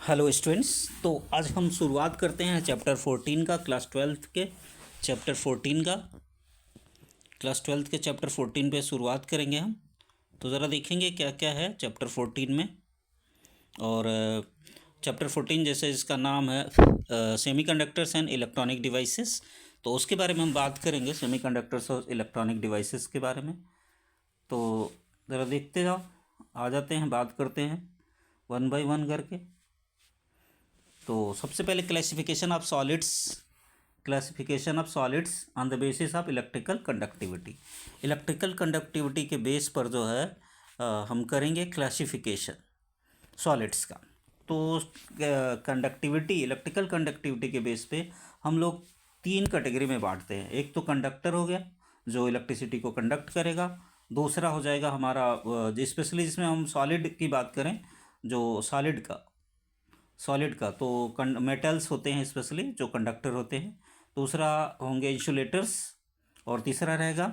Hello students. तो आज हम शुरुआत करते हैं चैप्टर 14 का क्लास ट्वेल्थ के चैप्टर 14 का क्लास ट्वेल्थ के चैप्टर 14 पे शुरुआत करेंगे हम। तो ज़रा देखेंगे क्या क्या है चैप्टर 14 में। और चैप्टर 14 जैसे इसका नाम है सेमीकंडक्टर्स एंड इलेक्ट्रॉनिक डिवाइसेस, तो उसके बारे में हम बात करेंगे, सेमीकंडक्टर्स और इलेक्ट्रॉनिक डिवाइसेस के बारे में। तो ज़रा देखते जाओ, आ जाते हैं, बात करते हैं वन बाय वन करके। तो सबसे पहले classification of solids on the basis of electrical conductivity. Electrical conductivity के बेस पर जो है हम करेंगे क्लासिफिकेशन सॉलिड्स का। तो इलेक्ट्रिकल कंडक्टिविटी के बेस पे हम लोग तीन कैटेगरी में बांटते हैं। एक तो कंडक्टर हो गया जो इलेक्ट्रिसिटी को कंडक्ट करेगा। दूसरा हो जाएगा हमारा स्पेशली जिसमें हम सॉलिड की बात करें, जो सॉलिड का तो मेटल्स होते हैं स्पेशली जो कंडक्टर होते हैं। दूसरा होंगे इंसुलेटर्स और तीसरा रहेगा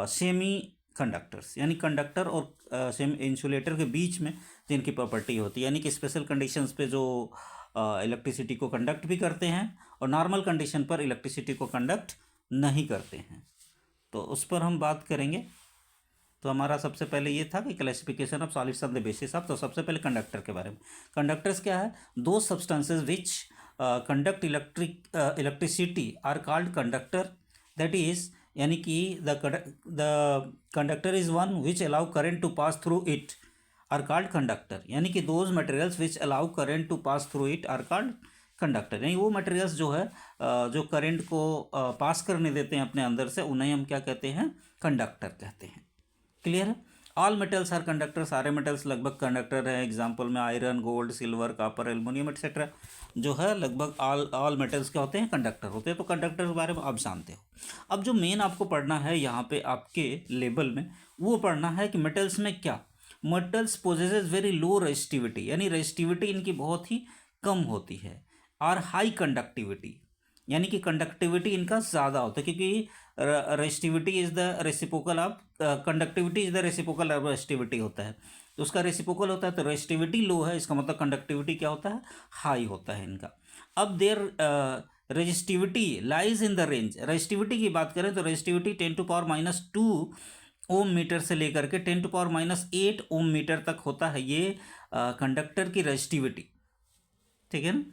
सेमी कंडक्टर्स, यानी कंडक्टर और सेमी इंसुलेटर के बीच में जिनकी प्रॉपर्टी होती है, यानी कि स्पेशल कंडीशंस पे जो इलेक्ट्रिसिटी को कंडक्ट भी करते हैं और नॉर्मल कंडीशन पर इलेक्ट्रिसिटी को कंडक्ट नहीं करते हैं। तो उस पर हम बात करेंगे। तो हमारा सबसे पहले ये था कि classification of solids on the basis of. तो सबसे पहले कंडक्टर के बारे में। कंडक्टर्स क्या है? Those substances which conduct electricity are called conductor. That is, यानी कि the conductor is one which allow current to pass through it are called conductor. यानी कि those materials which allow current to pass through it are called conductor. यानी वो materials जो है जो current को पास करने देते हैं अपने अंदर से, उन्हें हम क्या कहते हैं? कंडक्टर कहते हैं। क्लियर है? All metals are conductor. सारे मेटल्स लगभग कंडक्टर हैं। एग्जांपल में iron, gold, silver, copper, aluminium etcetera जो है, लगभग ऑल मेटल्स क्या होते हैं? कंडक्टर होते हैं। तो कंडक्टर के बारे में आप जानते हो। अब जो मेन आपको पढ़ना है यहाँ पे आपके लेवल में, वो पढ़ना है कि मेटल्स में क्या, metals possesses very low resistivity, यानी रेजिस्टिविटी इनकी बहुत ही कम होती है। और हाई कंडक्टिविटी, यानी कि कंडक्टिविटी इनका ज़्यादा होता है, क्योंकि resistivity is the reciprocal of conductivity is the reciprocal of resistivity होता है। तो उसका रेसिप्रोकल होता है। तो रेसिस्टिविटी लो है, इसका मतलब कंडक्टिविटी क्या होता है? हाई होता है इनका। अब there resistivity lies in the range. Resistivity की बात करें तो रेजिस्टिविटी 10⁻²⁰ ओम मीटर से लेकर के 10⁻8 ओम मीटर तक होता है ये कंडक्टर की रेजिस्टिविटी। ठीक है ना?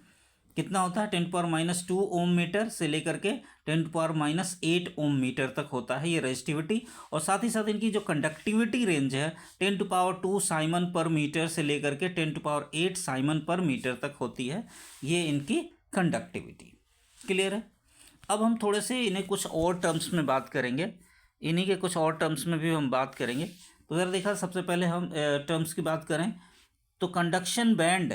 कितना होता है? 10⁻² ओम मीटर से लेकर के 10⁻8 ओम मीटर तक होता है ये रेजिस्टिविटी। और साथ ही साथ इनकी जो कंडक्टिविटी रेंज है 10⁻² साइमन पर मीटर से लेकर के 10⁻8 साइमन पर मीटर तक होती है ये इनकी कंडक्टिविटी। क्लियर है? अब हम थोड़े से इन्हें कुछ और टर्म्स में बात करेंगे, इन्हीं के कुछ और टर्म्स में भी हम बात करेंगे। तो ज़रा देखा, सबसे पहले हम टर्म्स की बात करें तो कंडक्शन बैंड,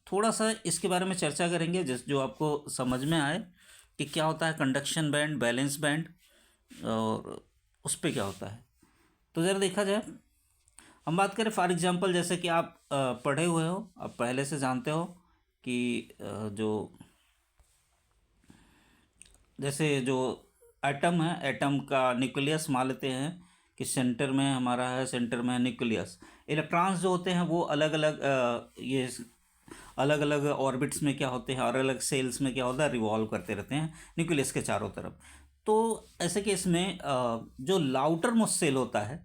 थोड़ा सा इसके बारे में चर्चा करेंगे जो आपको समझ में आए कि क्या होता है कंडक्शन बैंड, बैलेंस बैंड, और उस पर क्या होता है। तो ज़रा देखा जाए, हम बात करें फॉर एग्जांपल, जैसे कि आप पढ़े हुए हो, आप पहले से जानते हो कि जो जैसे जो एटम है, एटम का न्यूक्लियस मान लेते हैं कि सेंटर में हमारा है, सेंटर में है न्यूक्लियस। इलेक्ट्रॉन्स जो होते हैं वो अलग अलग ऑर्बिट्स में क्या होते हैं, अलग अलग सेल्स में क्या होता है? रिवॉल्व करते रहते हैं न्यूक्लियस के चारों तरफ। तो ऐसे केस में जो लाउटर मोस्ट सेल होता है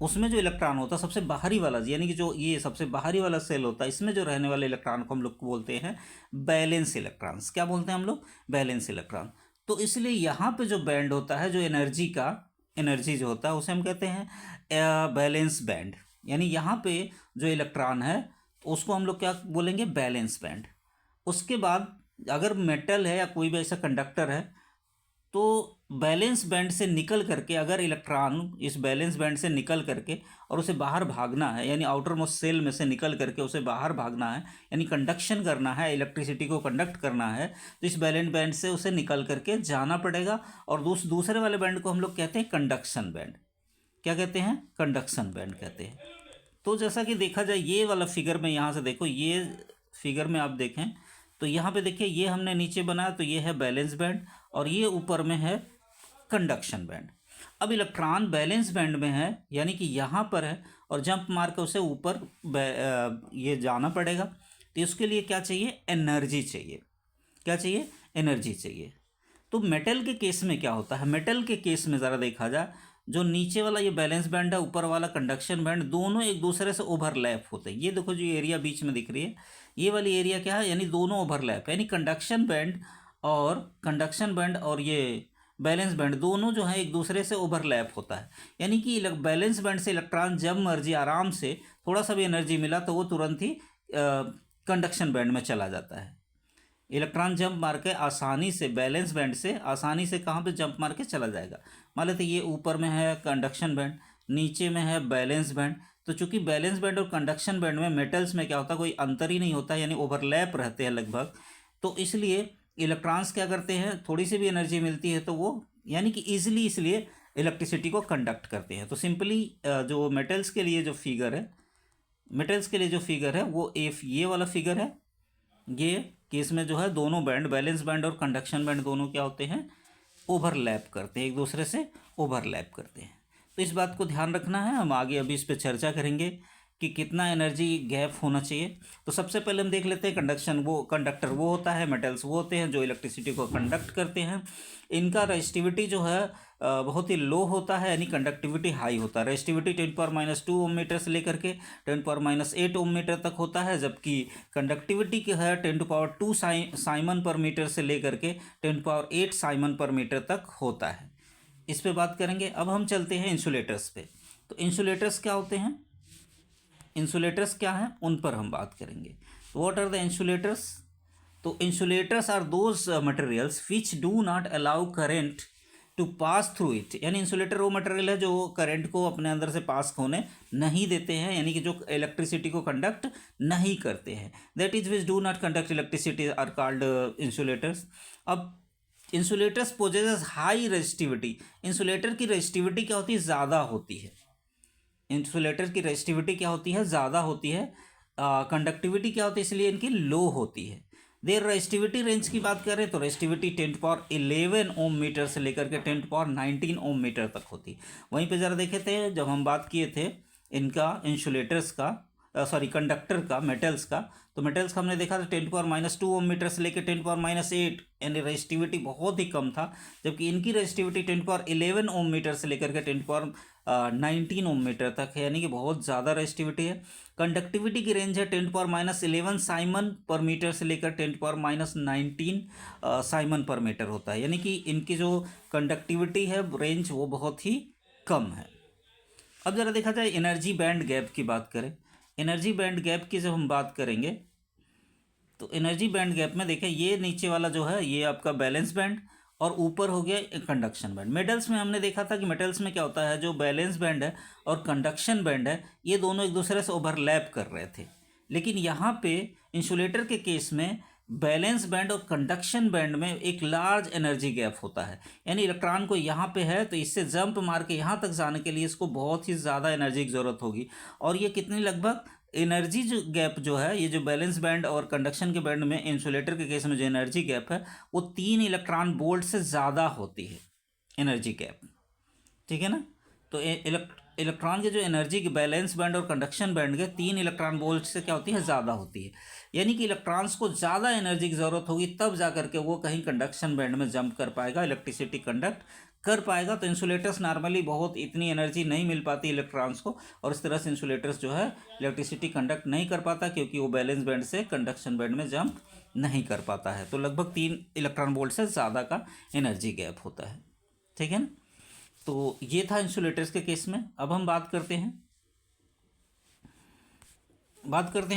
उसमें जो इलेक्ट्रॉन होता है सबसे बाहरी वाला, यानी कि जो ये सबसे बाहरी वाला सेल होता है, इसमें जो रहने वाले इलेक्ट्रॉन को हम लोग बोलते हैं बैलेंस इलेक्ट्रॉन्स। क्या बोलते हैं हम लोग? Balance electron. तो इसलिए यहाँ पे जो बैंड होता है, जो एनर्जी जो होता है, उसे हम कहते हैं बैलेंस बैंड। यानी यहाँ पे जो इलेक्ट्रॉन है उसको हम लोग क्या बोलेंगे? Balance band. उसके बाद अगर मेटल है या कोई भी ऐसा कंडक्टर है तो बैलेंस बैंड से निकल करके, अगर इलेक्ट्रॉन इस बैलेंस बैंड से निकल करके और उसे बाहर भागना है, यानी आउटर मोस्ट सेल में से निकल करके उसे बाहर भागना है, यानी कंडक्शन करना है, इलेक्ट्रिसिटी को कंडक्ट करना है, तो इस बैलेंस बैंड से उसे निकल करके जाना पड़ेगा। और दूसरे वाले बैंड को हम लोग कहते हैं कंडक्शन बैंड। क्या कहते हैं? कंडक्शन बैंड कहते हैं। तो जैसा कि देखा जाए, ये वाला फिगर में यहाँ से देखो, ये फिगर में आप देखें तो यहाँ पे देखिए, ये हमने नीचे बनाया तो ये है बैलेंस बैंड और ये ऊपर में है कंडक्शन बैंड। अब इलेक्ट्रॉन बैलेंस बैंड में है, यानी कि यहाँ पर है, और जंप मार के उसे ऊपर ये जाना पड़ेगा। तो इसके लिए क्या चाहिए, एनर्जी चाहिए। क्या चाहिए, एनर्जी चाहिए। तो मेटल के केस में क्या होता है, मेटल के केस में ज़रा देखा जाए, जो नीचे वाला ये बैलेंस बैंड है, ऊपर वाला कंडक्शन बैंड, दोनों एक दूसरे से ओवरलैप होते हैं। ये देखो जो एरिया बीच में दिख रही है, ये वाली एरिया क्या है, यानी दोनों ओवरलैप, यानी कंडक्शन बैंड और ये बैलेंस बैंड दोनों जो है एक दूसरे से ओवरलैप होता है। यानी कि बैलेंस बैंड से इलेक्ट्रॉन जब मर्जी आराम से थोड़ा सा भी एनर्जी मिला तो वो तुरंत ही कंडक्शन बैंड में चला जाता है। इलेक्ट्रॉन जंप मार के आसानी से बैलेंस बैंड से आसानी से कहाँ पे जंप मार के चला जाएगा। मान लेते ये ऊपर में है कंडक्शन बैंड, नीचे में है बैलेंस बैंड। तो चूंकि बैलेंस बैंड और कंडक्शन बैंड में मेटल्स में क्या होता है, कोई अंतर ही नहीं होता, यानी ओवरलैप रहते हैं लगभग, तो इसलिए इलेक्ट्रॉन्स क्या करते हैं, थोड़ी सी भी एनर्जी मिलती है तो वो यानी कि ईजिली इसलिए इलेक्ट्रिसिटी को कंडक्ट करते हैं। तो सिंपली जो मेटल्स के लिए जो फिगर है वो ये वाला फिगर है। ये केस में जो है दोनों बैंड, बैलेंस बैंड और कंडक्शन बैंड, दोनों क्या होते हैं, ओवरलैप करते हैं, एक दूसरे से ओवरलैप करते हैं। तो इस बात को ध्यान रखना है। हम आगे अभी इस पर चर्चा करेंगे कि कितना एनर्जी गैप होना चाहिए। तो सबसे पहले हम देख लेते हैं कंडक्टर वो होता है, मेटल्स वो होते हैं जो इलेक्ट्रिसिटी को कंडक्ट करते हैं। इनका रेजिस्टिविटी जो है बहुत ही लो होता है, यानी कंडक्टिविटी हाई होता है। रेजिस्टिविटी 10⁻² ओम मीटर से लेकर के 10⁻8 ओम मीटर तक होता है, जबकि कंडक्टिविटी की है 10⁻2 साइमन पर मीटर से लेकर के 10⁻8 साइमन पर मीटर तक होता है। इस पे बात करेंगे। अब हम चलते हैं इंसुलेटर्स पे। तो इंसुलेटर्स क्या होते हैं, इंसुलेटर्स क्या हैं, उन पर हम बात करेंगे। What are the insulators? तो insulators are those materials which do not allow current to pass through it. यानी इंसुलेटर वो मटेरियल है जो करंट को अपने अंदर से पास होने नहीं देते हैं, यानी कि जो इलेक्ट्रिसिटी को कंडक्ट नहीं करते हैं। That is which do not conduct electricity are called insulators. अब insulators possesses high resistivity. Insulator की रेजिस्टिविटी क्या होती है, ज़्यादा होती है। इंसुलेटर की रेजिस्टिविटी क्या होती है, ज़्यादा होती है। कंडक्टिविटी क्या होती है, इसलिए इनकी लो होती है। देर रेजिस्टिविटी रेंज की बात करें तो रेजिस्टिविटी 10⁻11 ओम मीटर से लेकर के 10⁻19 ओम मीटर तक होती। वहीं पे ज़रा देखे थे जब हम बात किए थे इनका इंसुलेटर्स का, कंडक्टर का, मेटल्स का, तो मेटल्स का हमने देखा था 10⁻² ओम मीटर से लेकर 10⁻8, यानी रेजिस्टिविटी बहुत ही कम था। जबकि इनकी रेजिस्टिविटी 10⁻11 ओम मीटर से लेकर के 10⁻19 ओम मीटर तक है, यानी कि बहुत ज़्यादा रेजिस्टिविटी है। कंडक्टिविटी की रेंज है 10⁻11 साइमन पर मीटर से लेकर 10⁻19 साइमन पर मीटर होता है, यानी कि इनकी जो कंडक्टिविटी है रेंज वो बहुत ही कम है। अब ज़रा देखा जाए एनर्जी बैंड गैप की बात करें। एनर्जी बैंड गैप की जब हम बात करेंगे तो एनर्जी बैंड गैप में देखें, ये नीचे वाला जो है ये आपका बैलेंस बैंड और ऊपर हो गया कंडक्शन बैंड। मेटल्स में हमने देखा था कि मेटल्स में क्या होता है, जो बैलेंस बैंड है और कंडक्शन बैंड है ये दोनों एक दूसरे से ओवरलैप कर रहे थे। लेकिन यहाँ पे इंसुलेटर के केस में बैलेंस बैंड और कंडक्शन बैंड में एक लार्ज एनर्जी गैप होता है, यानी इलेक्ट्रॉन को यहाँ पे है तो इससे जंप मार के यहाँ तक जाने के लिए इसको बहुत ही ज़्यादा एनर्जी की ज़रूरत होगी। और ये कितनी, लगभग एनर्जी जो गैप जो है, ये जो बैलेंस बैंड और कंडक्शन के बैंड में इंसुलेटर के केस में जो एनर्जी गैप है वो 3 इलेक्ट्रॉन वोल्ट से ज़्यादा होती है एनर्जी गैप, ठीक है ना। तो इलेक्ट्रॉन के जो एनर्जी के बैलेंस बैंड और कंडक्शन बैंड के 3 इलेक्ट्रॉन वोल्ट से क्या होती है, ज़्यादा होती है। यानी कि इलेक्ट्रॉन्स को ज़्यादा एनर्जी की ज़रूरत होगी तब जा करके वो कहीं कंडक्शन बैंड में जंप कर पाएगा, इलेक्ट्रिसिटी कंडक्ट कर पाएगा। तो इंसुलेटर्स नॉर्मली बहुत इतनी एनर्जी नहीं मिल पाती इलेक्ट्रॉन्स को, और इस तरह से इंसुलेटर्स जो है इलेक्ट्रिसिटी कंडक्ट नहीं कर पाता क्योंकि वो बैलेंस बैंड से कंडक्शन बैंड में जंप नहीं कर पाता है। तो लगभग 3 इलेक्ट्रॉन वोल्ट से ज़्यादा का एनर्जी गैप होता है, ठीक है ना। तो ये था इंसुलेटर्स के केस में। अब हम बात करते हैं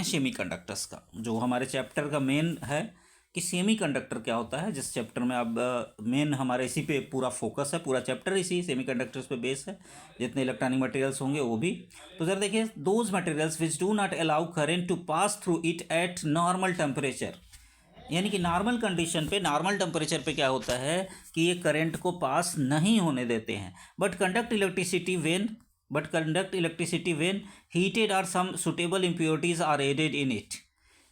सेमीकंडक्टर्स का, जो हमारे चैप्टर का मेन है कि सेमीकंडक्टर क्या होता है, जिस चैप्टर में अब मेन हमारे इसी पे पूरा फोकस है, पूरा चैप्टर इसी सेमीकंडक्टर्स पे बेस है, जितने इलेक्ट्रॉनिक मटेरियल्स होंगे वो भी। तो जरा देखिए, those materials which do not allow current to pass through it at normal temperature. यानी कि नॉर्मल कंडीशन पे, नॉर्मल टेम्परेचर पे क्या होता है कि ये करंट को पास नहीं होने देते हैं, but conduct electricity when heated और some suitable impurities are added in it.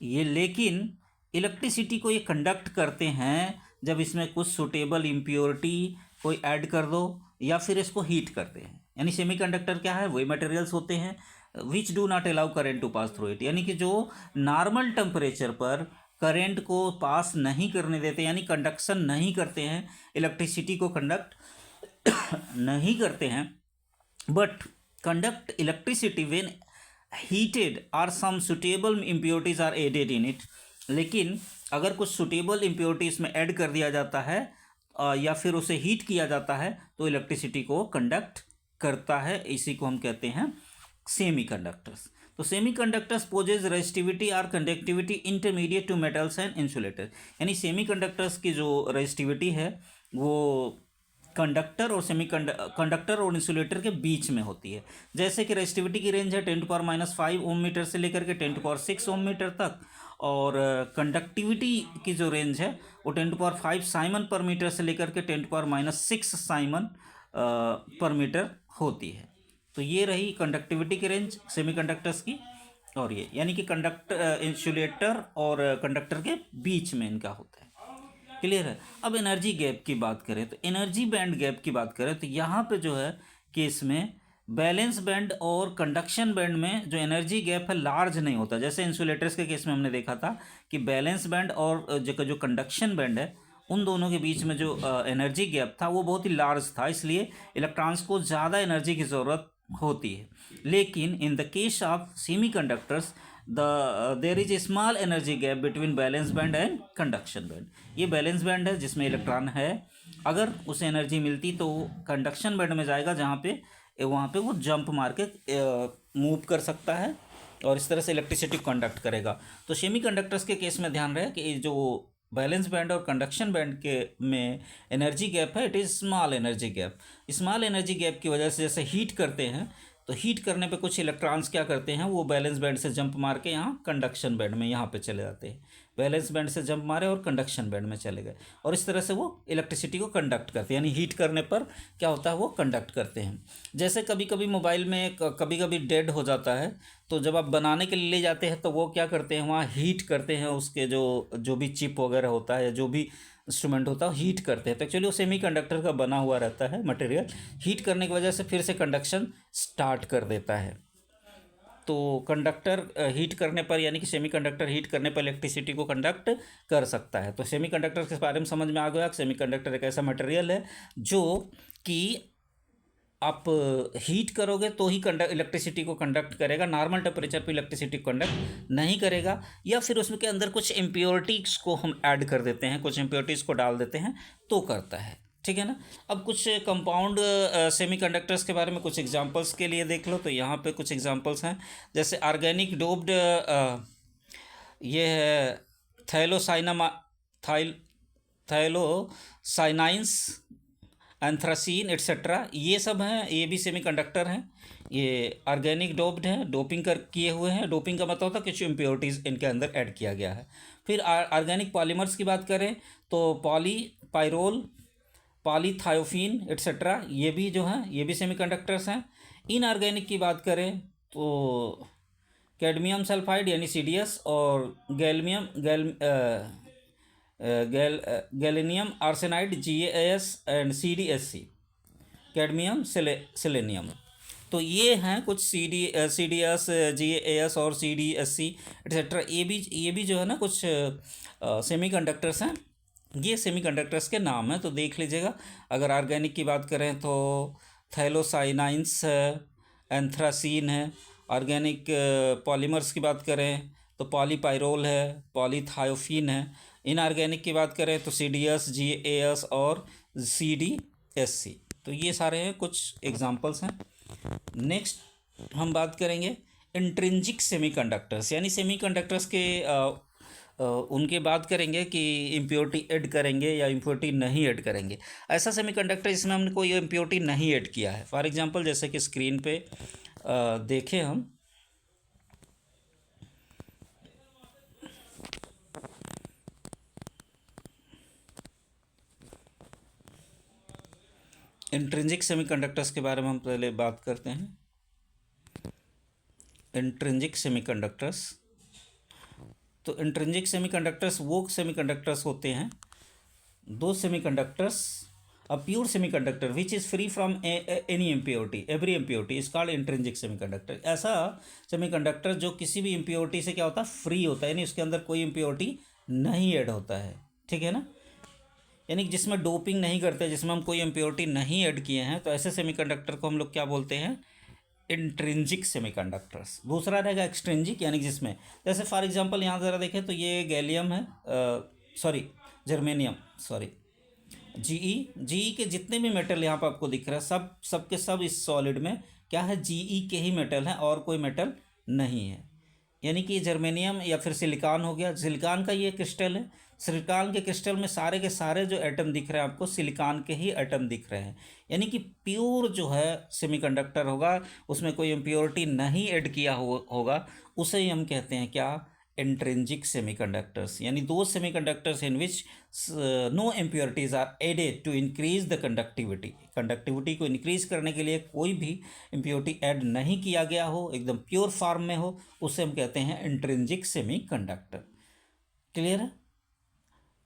ये लेकिन इलेक्ट्रिसिटी को ये कंडक्ट करते हैं जब इसमें कुछ सुटेबल इम्प्योरिटी कोई ऐड कर दो या फिर इसको हीट करते हैं। यानी सेमीकंडक्टर क्या है, वही मटेरियल्स होते हैं which do not allow current to pass through it, यानी कि जो नॉर्मल टेम्परेचर पर करंट को पास नहीं करने देते, यानी कंडक्शन नहीं करते हैं, इलेक्ट्रिसिटी को कंडक्ट नहीं करते हैं, but conduct electricity when heated or some suitable impurities are added in it. लेकिन अगर कुछ सुटेबल इम्प्योरिटीज में ऐड कर दिया जाता है या फिर उसे हीट किया जाता है तो इलेक्ट्रिसिटी को कंडक्ट करता है। इसी को हम कहते हैं सेमी कंडक्टर्स। तो सेमी कंडक्टर्स पोजेज रेजिस्टिविटी और conductivity intermediate to metals and insulator, यानी सेमी कंडक्टर्स की जो रेजिस्टिविटी है वो कंडक्टर और कंडक्टर और इंसुलेटर के बीच में होती है। जैसे कि रेजिस्टिविटी की रेंज है 10⁻⁵ ओम मीटर से लेकर के 10⁻⁶ ओम मीटर तक, और कंडक्टिविटी की जो रेंज है वो 10⁻⁵ साइमन पर मीटर से लेकर के 10⁻⁶ साइमन पर मीटर होती है। तो ये रही कंडक्टिविटी की रेंज सेमीकंडक्टर्स की, और ये यानी कि कंडक्टर इंसुलेटर और कंडक्टर के बीच में इनका होता है। क्लियर है। अब एनर्जी गैप की बात करें तो एनर्जी बैंड गैप की बात करें तो यहाँ पे जो है केस में बैलेंस बैंड और कंडक्शन बैंड में जो एनर्जी गैप है लार्ज नहीं होता। जैसे इंसुलेटर्स के केस में हमने देखा था कि बैलेंस बैंड और जो कंडक्शन बैंड है उन दोनों के बीच में जो एनर्जी गैप था वो बहुत ही लार्ज था, इसलिए इलेक्ट्रॉन्स को ज़्यादा एनर्जी की ज़रूरत होती है। लेकिन in the case of semiconductors there is a small energy gap between valence band and conduction band. ये बैलेंस बैंड है जिसमें इलेक्ट्रॉन है, अगर उसे एनर्जी मिलती तो कंडक्शन बैंड में जाएगा जहाँ पे वहाँ पे वो जंप मार के मूव कर सकता है और इस तरह से इलेक्ट्रिसिटी कंडक्ट करेगा। तो सेमी कंडक्टर्स के केस में ध्यान रहे कि जो बैलेंस बैंड और कंडक्शन बैंड के में एनर्जी गैप है it is small energy gap. Small energy gap की वजह से जैसे हीट करते हैं तो हीट करने पे कुछ इलेक्ट्रॉन्स क्या करते हैं वो बैलेंस बैंड से जंप मार के यहाँ कंडक्शन बैंड में यहाँ पे चले जाते हैं। बैलेंस बैंड से जंप मारे और कंडक्शन बैंड में चले गए और इस तरह से वो इलेक्ट्रिसिटी को कंडक्ट करते हैं, यानी हीट करने पर क्या होता है वो कंडक्ट करते हैं। जैसे कभी कभी मोबाइल में कभी कभी डेड हो जाता है तो जब आप बनाने के लिए ले जाते हैं तो वो क्या करते हैं वहाँ हीट करते हैं, उसके जो भी चिप वगैरह होता है या जो भी इंस्ट्रूमेंट होता है हीट करते हैं। तो एक्चुअली वो सेमी कंडक्टर का बना हुआ रहता है मटेरियल, हीट करने की वजह से फिर से कंडक्शन स्टार्ट कर देता है। तो कंडक्टर हीट करने पर यानी कि सेमी कंडक्टर हीट करने पर इलेक्ट्रिसिटी को कंडक्ट कर सकता है। तो सेमी कंडक्टर के बारे में समझ में आ गया। सेमी कंडक्टर एक ऐसा मटेरियल है जो कि आप हीट करोगे तो ही इलेक्ट्रिसिटी को कंडक्ट करेगा, नॉर्मल टेम्परेचर पे इलेक्ट्रिसिटी कंडक्ट नहीं करेगा, या फिर उसमें के अंदर कुछ इम्प्योरिटीज़ को हम ऐड कर देते हैं, कुछ इम्प्योरिटीज़ को डाल देते हैं तो करता है। ठीक है ना। अब कुछ कंपाउंड सेमी कंडक्टर्स के बारे में कुछ एग्जांपल्स के लिए देख लो। तो यहाँ पे कुछ एग्जांपल्स हैं, जैसे ऑर्गेनिक डोप्ड ये है थैलोसाइनामा थैलोसाइनाइंस एंथ्रासीन एट्सेट्रा, ये सब हैं, ये भी सेमी कंडक्टर हैं। ये ऑर्गेनिक डोप्ड हैं, डोपिंग कर किए हुए हैं। डोपिंग का मतलब होता है कुछ इम्प्योरिटीज़ इनके अंदर ऐड किया गया है। फिर ऑर्गेनिक पॉलीमर्स की बात करें तो पॉलीपाइरोल, पॉलीथायोफीन एट्सेट्रा, ये भी जो हैं ये भी सेमी कंडक्टर्स हैं। इनऑर्गेनिक की बात करें तो कैडमियम सल्फाइड यानी CdS और gallium arsenide GaAs and CdSc, cadmium selenium. तो ये हैं कुछ CdS GaAs और CdSc एट्सेट्रा, ये भी जो है ना कुछ सेमी कंडक्टर्स हैं। ये सेमी कंडक्टर्स के नाम हैं, तो देख लीजिएगा। अगर ऑर्गेनिक की बात करें तो थैलोसाइनाइंस है, एंथ्रासीन है। ऑर्गेनिक पॉलीमर्स की बात करें तो पॉलीपाइरोल है, पॉलीथायोफीन है। इनऑर्गेनिक की बात करें तो CdS GaAs और CdSc। तो ये सारे हैं कुछ एग्जांपल्स हैं। नेक्स्ट हम बात करेंगे इंट्रिंसिक सेमीकंडक्टर्स, यानी सेमीकंडक्टर्स के उनके बात करेंगे कि इम्प्योरिटी ऐड करेंगे या इम्प्योरिटी नहीं ऐड करेंगे। ऐसा सेमीकंडक्टर जिसमें हमने कोई इम्प्योरिटी नहीं ऐड किया है। फॉर एग्जांपल जैसे कि स्क्रीन पे देखें हम, इंट्रिंसिक सेमीकंडक्टर्स के बारे में हम पहले बात करते हैं। इंट्रिंसिक सेमीकंडक्टर्स, तो इंट्रिंसिक सेमीकंडक्टर्स वो सेमीकंडक्टर्स होते हैं, दो semiconductors A pure semiconductor which is free from any impurity, every impurity is called intrinsic semiconductor. ऐसा सेमीकंडक्टर जो किसी भी impurity से क्या होता है, फ्री होता है, यानी उसके अंदर कोई impurity नहीं ऐड होता है, ठीक है ना, यानी जिसमें डोपिंग नहीं करते, जिसमें हम कोई impurity नहीं ऐड किए हैं, तो ऐसे सेमीकंडक्टर को हम लोग क्या बोलते हैं, इंट्रिंजिक सेमीकंडक्टर्स। दूसरा रहेगा एक्सट्रिंजिक, यानी जिसमें, जैसे फॉर एग्जांपल यहाँ ज़रा देखें तो ये गैलियम है, सॉरी जर्मेनियम, सॉरी जीई के जितने भी मेटल यहाँ पर आपको दिख रहा है, सब के सब इस सॉलिड में क्या है, जीई के ही मेटल हैं और कोई मेटल नहीं है। यानी कि जर्मेनियम या फिर सिलिकॉन हो गया, सिलिकॉन का ये क्रिस्टल है, सिलिकॉन के क्रिस्टल में सारे के सारे जो एटम दिख रहे हैं आपको, सिलिकॉन के ही एटम दिख रहे हैं। यानी कि प्योर जो है सेमीकंडक्टर होगा, उसमें कोई इम्प्योरिटी नहीं ऐड किया होगा, उसे ही हम कहते हैं क्या, इंट्रिंजिक सेमीकंडक्टर्स। यानी those semiconductors in which no impurities are added to increase the conductivity को इंक्रीज करने के लिए कोई भी इम्प्योरिटी ऐड नहीं किया गया हो, एकदम प्योर फॉर्म में हो, उसे हम कहते हैं इंट्रिंजिक सेमीकंडक्टर। क्लियर है?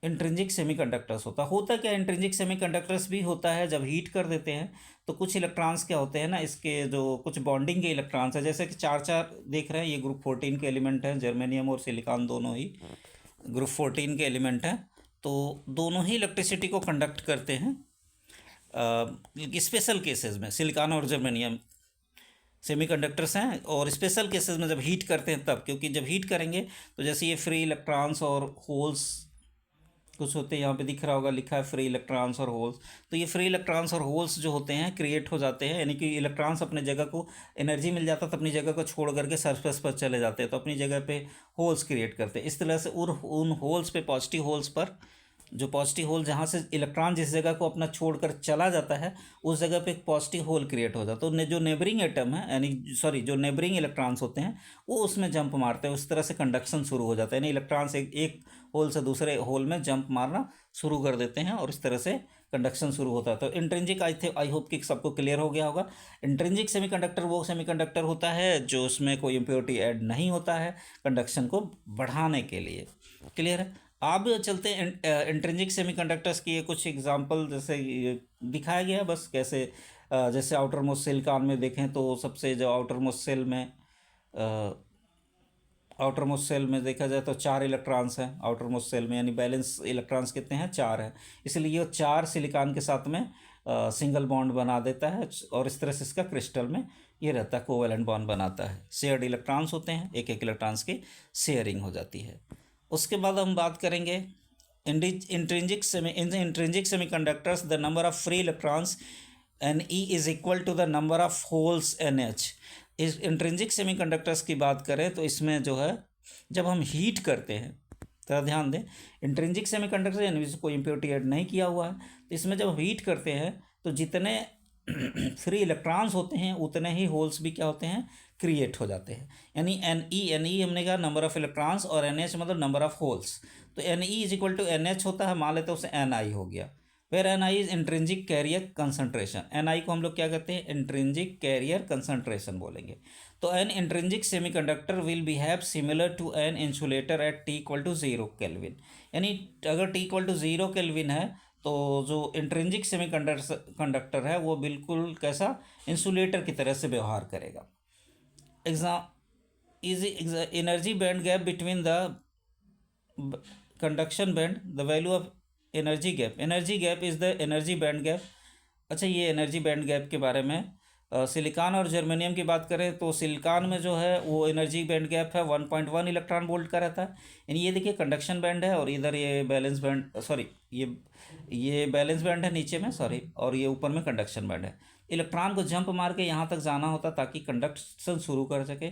इंट्रिंजिक सेमीकंडक्टर्स होता क्या, इंट्रिंजिक सेमीकंडक्टर्स भी होता है जब हीट कर देते हैं तो कुछ इलेक्ट्रॉन्स क्या होते हैं ना, इसके जो कुछ बॉन्डिंग के इलेक्ट्रॉन्स है, जैसे कि चार चार देख रहे हैं, ये ग्रुप 14 के एलिमेंट हैं, जर्मेनियम और सिलिकॉन दोनों ही ग्रुप 14 के एलिमेंट हैं, तो दोनों ही इलेक्ट्रिसिटी को कंडक्ट करते हैं। स्पेशल केसेस में सिलिकॉन और जर्मेनियम सेमीकंडक्टर्स हैं, और स्पेशल केसेस में जब हीट करते हैं तब, क्योंकि जब हीट करेंगे तो जैसे ये फ्री इलेक्ट्रॉन्स और होल्स कुछ होते हैं, यहाँ पे दिख रहा होगा लिखा है फ्री इलेक्ट्रॉन्स और होल्स, तो ये फ्री इलेक्ट्रॉन्स और होल्स जो होते हैं क्रिएट हो जाते हैं, यानी कि इलेक्ट्रॉन्स अपने जगह को, एनर्जी मिल जाता है तो अपनी जगह को छोड़ करके सरफेस पर चले जाते हैं, तो अपनी जगह पे होल्स क्रिएट करते हैं। इस तरह से उन होल्स पे, पॉजिटिव होल्स पर, जो पॉजिटिव होल जहाँ से इलेक्ट्रॉन जिस जगह को अपना छोड़कर चला जाता है, उस जगह पे एक पॉजिटिव होल क्रिएट हो जाता है, तो जो नेबरिंग एटम है, यानी सॉरी जो नेबरिंग इलेक्ट्रॉन्स होते हैं वो उसमें जंप मारते हैं, उस तरह से कंडक्शन शुरू हो जाता है, यानी इलेक्ट्रॉन्स एक होल से दूसरे होल में जंप मारना शुरू कर देते हैं और इस तरह से कंडक्शन शुरू होता है। तो इंट्रिंजिक आई होप कि सबको क्लियर हो गया होगा। इंट्रिंजिक सेमीकंडक्टर वो सेमीकंडक्टर होता है जो उसमें कोई इम्प्योरिटी ऐड नहीं होता है कंडक्शन को बढ़ाने के लिए। क्लियर है? आप चलते हैं इंट्रिंजिक सेमीकंडक्टर्स की ये कुछ एग्जांपल, जैसे ये दिखाया गया बस कैसे, जैसे आउटर मोस्ट सिलिकॉन में देखें तो सबसे जो आउटर मोस्ट सेल में देखा जाए तो 4 इलेक्ट्रॉन्स हैं आउटर मोस्ट सेल में, यानी बैलेंस इलेक्ट्रॉन्स कितने हैं, 4 हैं, इसलिए ये 4 सिलिकॉन के साथ में सिंगल बॉन्ड बना देता है, और इस तरह से इसका क्रिस्टल में ये रहता है, कोवेलेंट बॉन्ड बनाता है, शेयर्ड इलेक्ट्रॉन्स होते हैं, एक एक इलेक्ट्रॉन्स की शेयरिंग हो जाती है। उसके बाद हम बात करेंगे intrinsic semiconductors, the number of free electrons Ne is equal to the number of holes NH। इस इंट्रिंजिक सेमीकंडक्टर्स की बात करें तो इसमें जो है जब हम हीट करते हैं, तो ध्यान दें, इंट्रिंजिक सेमीकंडक्टर यानी कोई इम्प्योरिटी ऐड नहीं किया हुआ है, तो इसमें जब हीट करते हैं तो जितने फ्री इलेक्ट्रॉन्स होते हैं उतने ही होल्स भी क्या होते हैं, क्रिएट हो जाते हैं। यानी Ne हमने कहा नंबर ऑफ इलेक्ट्रॉन्स, और NH मतलब नंबर ऑफ होल्स, तो Ne is equal to NH होता है, मान लेते हैं उसे Ni हो गया, फिर Ni is intrinsic carrier concentration. Ni को हम लोग क्या कहते हैं, इंट्रिंजिक कैरियर कंसनट्रेशन बोलेंगे। तो an intrinsic semiconductor will behave similar to an insulator at T equal to 0 kelvin. यानी अगर T इक्वल टू 0 केल्विन है तो जो इंट्रिंजिक सेमीकंडक्टर है वो बिल्कुल कैसा, इंसुलेटर की तरह से व्यवहार करेगा। Is energy band gap between the conduction band, the value of energy gap is the energy band gap. अच्छा, ये एनर्जी बैंड गैप के बारे में सिलिकॉन और जर्मेनियम की बात करें तो सिलिकॉन में जो है वो एनर्जी बैंड गैप है 1.1 इलेक्ट्रॉन वोल्ट का रहता है। यानी ये देखिए कंडक्शन बैंड है, और इधर ये बैलेंस बैंड, सॉरी ये बैलेंस बैंड है नीचे में, सॉरी, और ये ऊपर में कंडक्शन बैंड है। इलेक्ट्रॉन को जंप मार के यहाँ तक जाना होता ताकि कंडक्शन शुरू कर सके।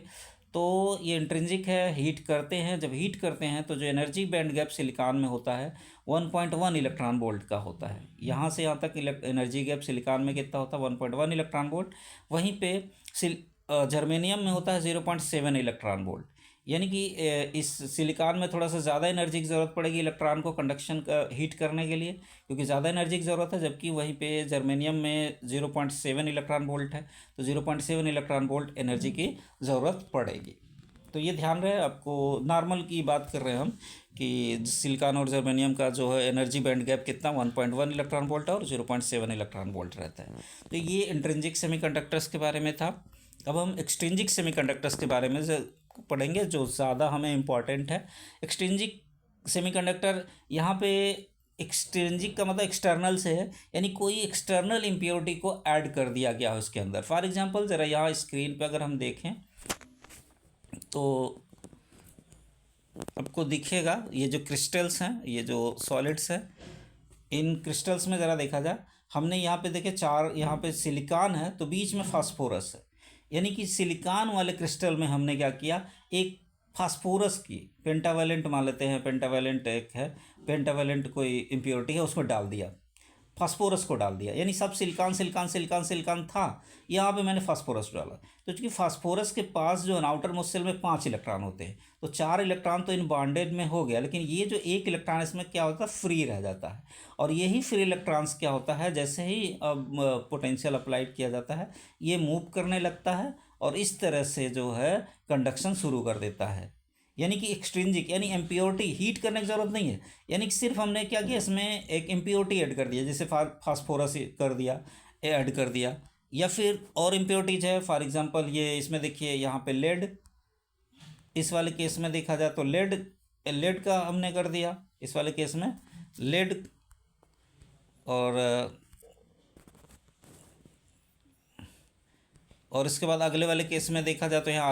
तो ये इंट्रिंजिक है, हीट करते हैं, जब हीट करते हैं तो जो एनर्जी बैंड गैप सिलिकॉन में होता है 1.1 इलेक्ट्रॉन वोल्ट का होता है। यहाँ से यहाँ तक एनर्जी गैप सिलिकॉन में कितना होता है, 1.1 इलेक्ट्रॉन वोल्ट। वहीं पे जर्मेनियम में होता है 0.7 इलेक्ट्रॉन वोल्ट। यानी कि इस सिलिकॉन में थोड़ा सा ज़्यादा एनर्जी की ज़रूरत पड़ेगी इलेक्ट्रॉन को कंडक्शन का हीट करने के लिए, क्योंकि ज़्यादा एनर्जी की ज़रूरत है, जबकि वहीं पे जर्मेनियम में 0.7 इलेक्ट्रॉन वोल्ट है, तो 0.7 इलेक्ट्रॉन वोल्ट एनर्जी की ज़रूरत पड़ेगी। तो ये ध्यान रहे, आपको नॉर्मल की बात कर रहे हैं हम कि सिलिकॉन और जर्मेनियम का जो है एनर्जी बैंड गैप कितना 1.1 इलेक्ट्रॉन वोल्ट और 0.7 इलेक्ट्रॉन वोल्ट रहता है। तो ये इंट्रिंसिक सेमीकंडक्टर्स के बारे में था। अब हम एक्सट्रिंसिक सेमीकंडक्टर्स के बारे में पढ़ेंगे, जो ज़्यादा हमें इम्पॉर्टेंट है। एक्सट्रिंसिक सेमीकंडक्टर, यहाँ पे एक्सट्रिंसिक का मतलब एक्सटर्नल से है, यानी कोई एक्सटर्नल इम्प्योरिटी को ऐड कर दिया गया है उसके अंदर। फॉर एग्जांपल ज़रा यहाँ स्क्रीन पे अगर हम देखें तो आपको दिखेगा ये जो क्रिस्टल्स हैं, ये जो सॉलिड्स हैं, इन क्रिस्टल्स में ज़रा देखा जाए, हमने यहाँ पे देखे चार, यहाँ पे सिलिकॉन है तो बीच में फास्फोरस है, यानी कि सिलिकॉन वाले क्रिस्टल में हमने क्या किया, एक फास्फोरस की पेंटावेलेंट मान लेते हैं, पेंटावेलेंट एक है, पेंटावेलेंट कोई इम्प्योरिटी है उसमें डाल दिया, फास्फोरस को डाल दिया, यानी सब सिलिकॉन सिलिकॉन सिलिकॉन सिलिकॉन था, यहाँ पे मैंने फास्फोरस डाला। तो चूँकि फास्फोरस के पास जो है आउटर मोस्ट शेल में 5 इलेक्ट्रॉन होते हैं, तो 4 इलेक्ट्रॉन तो इन बॉन्डेड में हो गया, लेकिन ये जो एक इलेक्ट्रॉन इसमें क्या होता है, फ्री रह जाता है। और यही फ्री इलेक्ट्रॉन्स क्या होता है, जैसे ही अब पोटेंशियल अप्लाइड किया जाता है ये मूव करने लगता है और इस तरह से जो है कंडक्शन शुरू कर देता है। यानी कि एक्सट्रिंजिक यानी इम्प्योरिटी हीट करने की ज़रूरत नहीं है, यानी कि सिर्फ हमने क्या किया, इसमें एक इम्प्योरिटी ऐड कर दिया, जैसे फास्फोरस कर दिया, ऐड कर दिया, या फिर और इम्प्योरिटीज है। फॉर एग्जांपल ये इसमें देखिए यहाँ पे लेड, इस वाले केस में देखा जाए तो लेड, लेड का हमने कर दिया इस वाले केस में लेड, और इसके बाद अगले वाले केस में देखा जाए तो यहाँ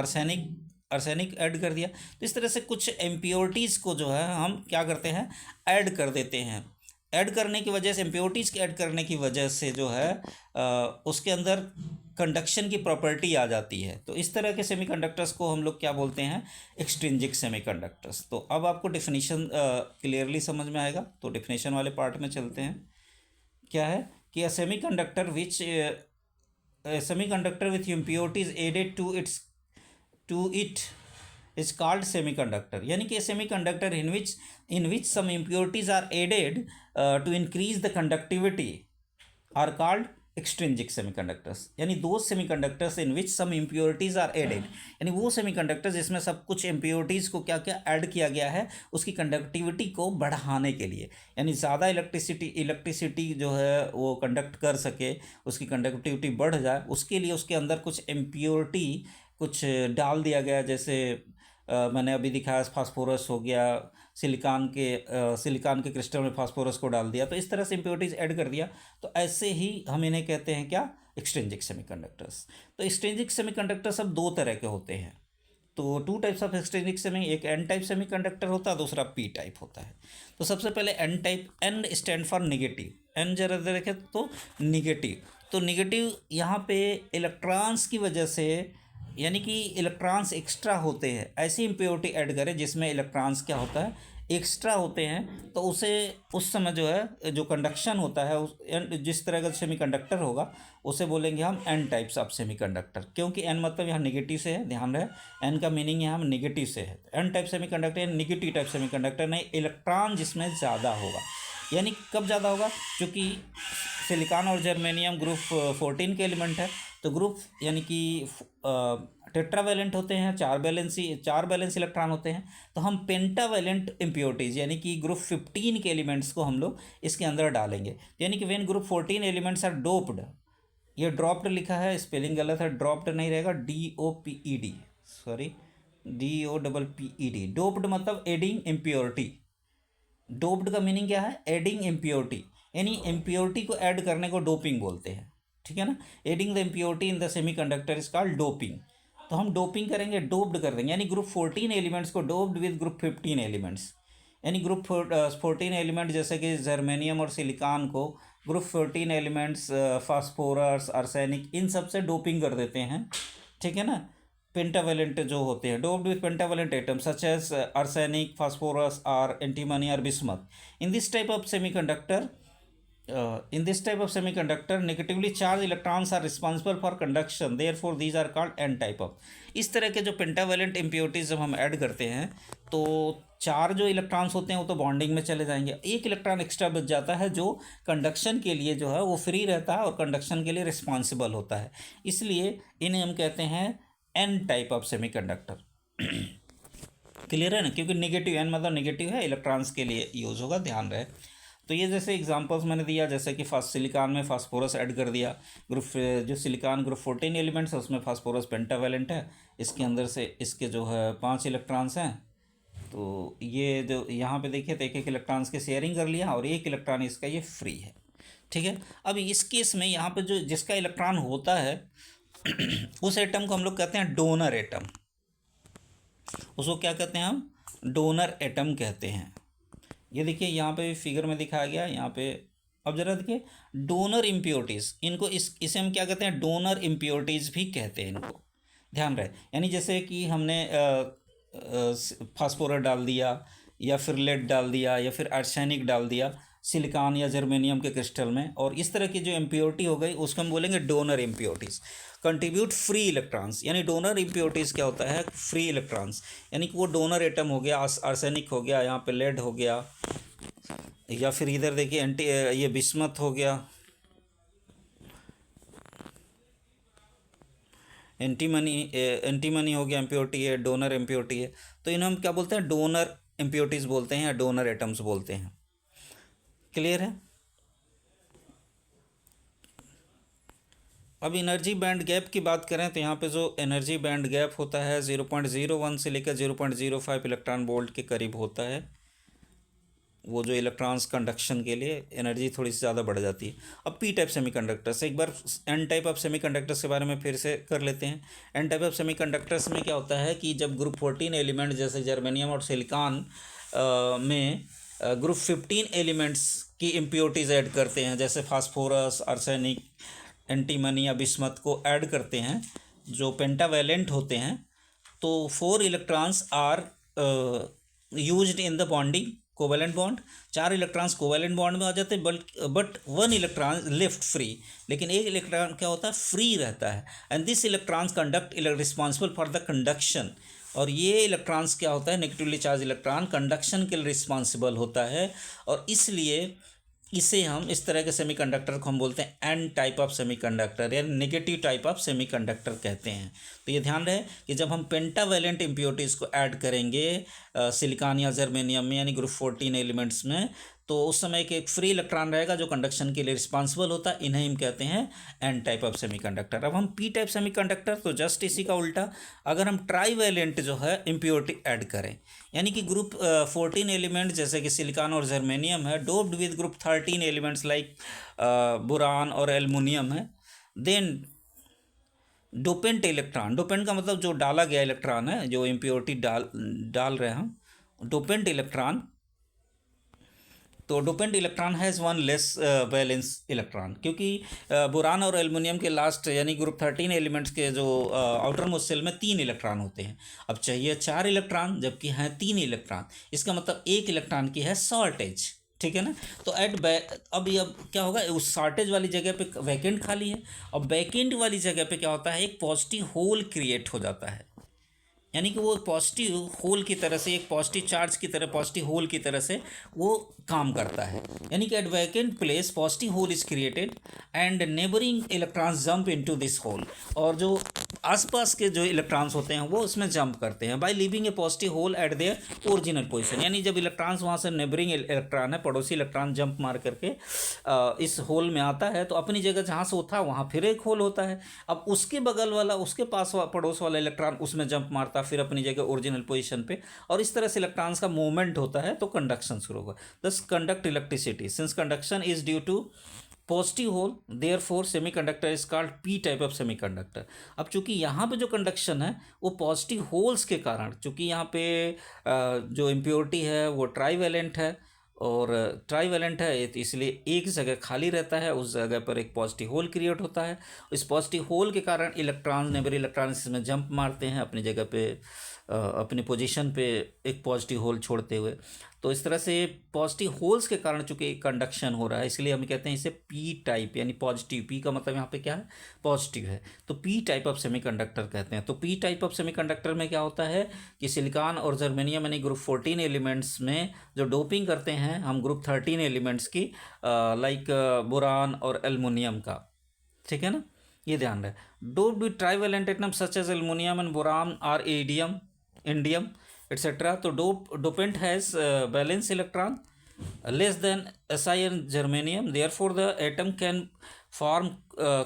आर्सेनिक ऐड कर दिया। तो इस तरह से कुछ इम्प्योरिटीज़ को जो है हम क्या करते हैं, ऐड कर देते हैं। ऐड करने की वजह से, इम्प्योरिटीज़ के ऐड करने की वजह से जो है उसके अंदर कंडक्शन की प्रॉपर्टी आ जाती है। तो इस तरह के सेमीकंडक्टर्स को हम लोग क्या बोलते हैं, एक्सट्रिंजिक सेमीकंडक्टर्स। तो अब आपको डेफिनेशन क्लियरली समझ में आएगा, तो डेफिनेशन वाले पार्ट में चलते हैं। क्या है कि अ semiconductor with impurities added to it is called semiconductor, यानी कि semiconductor in which some impurities are added to increase the conductivity are called extrinsic semiconductors। यानी those semiconductors in which some impurities are added, यानी वो semiconductors जिसमें सब कुछ impurities को क्या क्या ऐड किया गया है उसकी कंडक्टिविटी को बढ़ाने के लिए, यानी ज़्यादा इलेक्ट्रिसिटी जो है वो कंडक्ट कर सके, उसकी कंडक्टिविटी बढ़ जाए, उसके लिए उसके अंदर कुछ इम्प्योरिटी कुछ डाल दिया गया। जैसे मैंने अभी दिखाया फास्फोरस हो गया, सिलिकॉन के क्रिस्टल में फास्फोरस को डाल दिया, तो इस तरह से इम्प्योरिटीज़ ऐड कर दिया। तो ऐसे ही हम इन्हें कहते हैं क्या, एक्सट्रिंजिक सेमीकंडक्टर्स। तो एक्सट्रिंजिक सेमीकंडक्टर्स अब दो तरह के होते हैं। तो 2 टाइप्स ऑफ एक्सट्रिंजिक सेमी, एक एन टाइप सेमीकंडक्टर होता है, दूसरा पी टाइप होता है। तो सबसे पहले N type, N stand for negative, N जरा देखें तो निगेटिव। तो निगेटिव यहाँ पे इलेक्ट्रॉन्स की वजह से, यानी कि इलेक्ट्रॉन्स एक्स्ट्रा होते हैं, ऐसी इम्प्योरिटी ऐड करें जिसमें इलेक्ट्रॉन्स क्या होता है, एक्स्ट्रा होते हैं, तो उसे उस समय जो है जो कंडक्शन होता है उस जिस तरह का सेमीकंडक्टर होगा उसे बोलेंगे हम एन टाइप्स ऑफ सेमीकंडक्टर, क्योंकि एन मतलब यहाँ नेगेटिव से है, ध्यान रहे एन का मीनिंग यहाँ नेगेटिव से है। N type semiconductor negative type semiconductor, नहीं इलेक्ट्रॉन जिसमें ज़्यादा होगा। यानी कब ज़्यादा होगा, क्योंकि सिलिकॉन और जर्मेनियम ग्रुप 14 के एलिमेंट है, तो ग्रुप यानी कि टेट्रावेलेंट होते हैं, 4 बैलेंस इलेक्ट्रॉन होते हैं। तो हम पेंटावेलेंट इम्प्योरिटीज़ यानी कि ग्रुप 15 के एलिमेंट्स को हम लोग इसके अंदर डालेंगे। यानी कि when group 14 elements are doped, ये ड्रॉप्ड लिखा है, स्पेलिंग गलत है, ड्रॉप्ड नहीं रहेगा, DOPED, सॉरी DOPPED। डोप्ड मतलब एडिंग इम्प्योरिटी, डोप्ड का मीनिंग क्या है, एडिंग इम्प्योरिटी, यानी इम्प्योरिटी को ऐड करने को डोपिंग बोलते हैं, ठीक है ना। Adding the impurity in the semiconductor is called doping. तो हम डोपिंग करेंगे, डोप्ड कर देंगे, यानी ग्रुप 14 एलिमेंट्स को डोप्ड विद ग्रुप 15 एलिमेंट्स। यानी ग्रुप 14 एलिमेंट जैसे कि जर्मेनियम और सिलिकॉन को ग्रुप 14 एलिमेंट्स फास्फोरस, आर्सेनिक, इन सब से डोपिंग कर देते हैं, ठीक है ना। पेंटावेलेंट जो होते हैं, doped with pentavalent atom such as arsenic, phosphorus और एंटीमनी और bismuth. In this type of semiconductor negatively charged electrons are responsible for conduction, therefore these are called n type of। इस तरह के जो पेंटावेलेंट इम्प्योरिटीज जब हम add करते हैं तो 4 जो इलेक्ट्रॉन्स होते हैं वो तो बॉन्डिंग में चले जाएंगे, एक इलेक्ट्रॉन एक्स्ट्रा बच जाता है जो कंडक्शन के लिए जो है वो फ्री रहता है और कंडक्शन के लिए रिस्पॉन्सिबल होता है, इसलिए इन्हें हम कहते हैं N type of semiconductor. Clear है ना, क्योंकि नेगेटिव एन मतलब नेगेटिव है, इलेक्ट्रॉन्स के लिए यूज़ होगा, ध्यान रहे। तो ये जैसे एग्जांपल्स मैंने दिया, जैसे कि सिलिकॉन में फास्फोरस ऐड कर दिया, ग्रुप जो सिलिकॉन ग्रुप 14 एलिमेंट्स है उसमें फास्फोरस पेंटावेलेंट है, इसके अंदर से इसके जो है 5 इलेक्ट्रॉन्स हैं। तो ये जो यहाँ पे देखिए तो एक एक इलेक्ट्रॉन्स के शेयरिंग कर लिया और एक इलेक्ट्रॉन इसका ये फ्री है, ठीक है। अब इस केस में यहाँ पे जो जिसका इलेक्ट्रॉन होता है उस एटम को हम लोग कहते हैं डोनर एटम। उसको क्या कहते हैं हम? डोनर एटम कहते हैं। ये देखिए यहाँ पे फिगर में दिखाया गया यहाँ पे। अब जरा देखिए, डोनर इम्प्योरिटीज़, इनको इसे हम क्या कहते हैं? डोनर इम्प्योरिटीज़ भी कहते हैं इनको, ध्यान रहे। यानी जैसे कि हमने फास्फोरस डाल दिया या फिर लेड डाल दिया या फिर आर्सेनिक डाल दिया सिलिकॉन या जर्मेनियम के क्रिस्टल में, और इस तरह की जो इम्प्योरिटी हो गई उसको हम बोलेंगे donor impurities. Contribute free electrons, यानी डोनर इम्प्योरिटीज़ क्या होता है? फ्री इलेक्ट्रॉन्स, यानी कि वो डोनर एटम हो गया, आर्सेनिक हो गया, यहाँ पे लेड हो गया, या फिर इधर देखिए ये बिस्मथ हो गया, एंटीमनी हो गया, इम्प्योरिटी है, डोनर इम्प्योरिटी है। तो इन्हें हम क्या बोलते हैं? डोनर इम्प्योरिटीज़ बोलते हैं या डोनर एटम्स बोलते हैं। क्लियर है? अब एनर्जी बैंड गैप की बात करें तो यहाँ पे जो एनर्जी बैंड गैप होता है 0.01 से लेकर 0.05 इलेक्ट्रॉन वोल्ट के करीब होता है। वो जो इलेक्ट्रॉन्स कंडक्शन के लिए एनर्जी थोड़ी सी ज़्यादा बढ़ जाती है। अब पी टाइप सेमीकंडक्टर्स, एक बार एन टाइप ऑफ सेमीकंडक्टर्स के बारे में फिर से कर लेते हैं। एन टाइप ऑफ सेमीकंडक्टर्स में क्या होता है कि जब ग्रुप 14 एलिमेंट जैसे जर्मेनियम और सिलिकॉन में ग्रुप 15 एलिमेंट्स की इम्प्योरिटीज़ ऐड करते हैं, जैसे फास्फोरस, आर्सेनिक, एंटीमनी या बिस्मथ को ऐड करते हैं जो पेंटावेलेंट होते हैं, तो 4 electrons are used in the bonding covalent bond. 4 electrons covalent bond में आ जाते हैं, बट 1 इलेक्ट्रॉन लेफ्ट फ्री, लेकिन एक इलेक्ट्रॉन क्या होता है? फ्री रहता है। And this electrons conduct responsible for the conduction, और ये इलेक्ट्रॉन्स क्या होता है? नेगेटिवली चार्ज इलेक्ट्रॉन कंडक्शन के लिए रिस्पॉन्सिबल होता है, और इसलिए इसे हम इस तरह के सेमीकंडक्टर को हम बोलते हैं एन टाइप ऑफ सेमीकंडक्टर या नेगेटिव टाइप ऑफ सेमीकंडक्टर कहते हैं। तो ये ध्यान रहे कि जब हम पेंटावेलेंट इम्प्योरिटीज़ को ऐड करेंगे सिलिकॉन या जर्मेनियम में, यानी ग्रुप 14 एलिमेंट्स में, तो उस समय एक फ्री इलेक्ट्रॉन रहेगा जो कंडक्शन के लिए रिस्पॉन्सिबल होता है। इन्हें हम कहते हैं एन टाइप ऑफ सेमीकंडक्टर। अब हम पी टाइप सेमीकंडक्टर, तो जस्ट इसी का उल्टा, अगर हम ट्राईवेलेंट जो है इम्प्योरिटी ऐड करें, यानी कि ग्रुप 14 एलिमेंट जैसे कि सिलिकॉन और जर्मेनियम है doped with group 13 elements like boron और एल्युमिनियम है, देन डोपेंट इलेक्ट्रॉन, डोपेंट का मतलब जो डाला गया इलेक्ट्रॉन है, जो इम्प्योरिटी डाल रहे हैं हम, डोपेंट इलेक्ट्रॉन। तो dopant electron has one less valence electron, क्योंकि बोरान और एल्युमिनियम के लास्ट यानी ग्रुप 13 एलिमेंट्स के जो आउटर मोस्ट शेल में 3 इलेक्ट्रॉन होते हैं। अब चाहिए 4 इलेक्ट्रॉन जबकि हैं 3 इलेक्ट्रॉन, इसका मतलब 1 इलेक्ट्रॉन की है शॉर्टेज, ठीक है ना। तो अब क्या होगा? उस शॉर्टेज वाली जगह पे वैकेंट खाली है, और वैकेंट वाली जगह पे क्या होता है? एक पॉजिटिव होल क्रिएट हो जाता है, यानी कि वो पॉजिटिव होल की तरह से, एक पॉजिटिव चार्ज की तरह, पॉजिटिव होल की तरह से वो काम करता है। यानी कि at vacant place positive hole is created and neighbouring electrons jump into this hole, और जो आसपास के जो इलेक्ट्रॉन्स होते हैं वो उसमें जंप करते हैं by leaving a positive hole at their original position. यानी जब इलेक्ट्रॉन्स वहाँ से नेबरिंग इलेक्ट्रॉन है, पड़ोसी इलेक्ट्रॉन जंप मार करके इस होल में आता है, तो अपनी जगह जहाँ से वो था वहाँ फिर एक होल होता है। अब उसके बगल वाला, उसके पास पड़ोस वाला इलेक्ट्रॉन उसमें जंप मारता फिर अपनी जगह ओरिजिनल पोजीशन पे, और इस तरह से इलेक्ट्रॉन्स का मूवमेंट होता है, तो कंडक्शन शुरू होगा। Thus conduct electricity since conduction is due to positive hole, therefore semiconductor is called P type of semiconductor. अब चूंकि यहाँ पे जो कंडक्शन है वो पॉजिटिव होल्स के कारण, चूंकि यहाँ पे जो इम्प्योरिटी है वो ट्राईवेलेंट है, और ट्राईवेलेंट है तो इसलिए एक जगह खाली रहता है, उस जगह पर एक पॉजिटिव होल क्रिएट होता है। इस पॉजिटिव होल के कारण इलेक्ट्रॉन, नेबर इलेक्ट्रॉन इसमें जंप मारते हैं अपनी जगह पे, अपनी पोजीशन पे एक पॉजिटिव होल छोड़ते हुए। तो इस तरह से पॉजिटिव होल्स के कारण चूंकि कंडक्शन हो रहा है, इसलिए हम कहते हैं इसे पी टाइप, यानी पॉजिटिव, पी का मतलब यहाँ पे क्या है? पॉजिटिव है, तो पी टाइप ऑफ सेमीकंडक्टर कहते हैं। तो पी टाइप ऑफ सेमीकंडक्टर में क्या होता है कि सिलिकॉन और जर्मेनियम यानी ग्रुप 14 एलिमेंट्स में जो डोपिंग करते हैं हम ग्रुप 13 एलिमेंट्स की, लाइक बोरान और एल्युमिनियम का, ठीक है ना, ये ध्यान रहे। Doped with trivalent atoms such as aluminium and boron are एडियम, इंडियम एटसेट्रा। तो dopant has balance electron less than Si and germanium, therefore the atom can form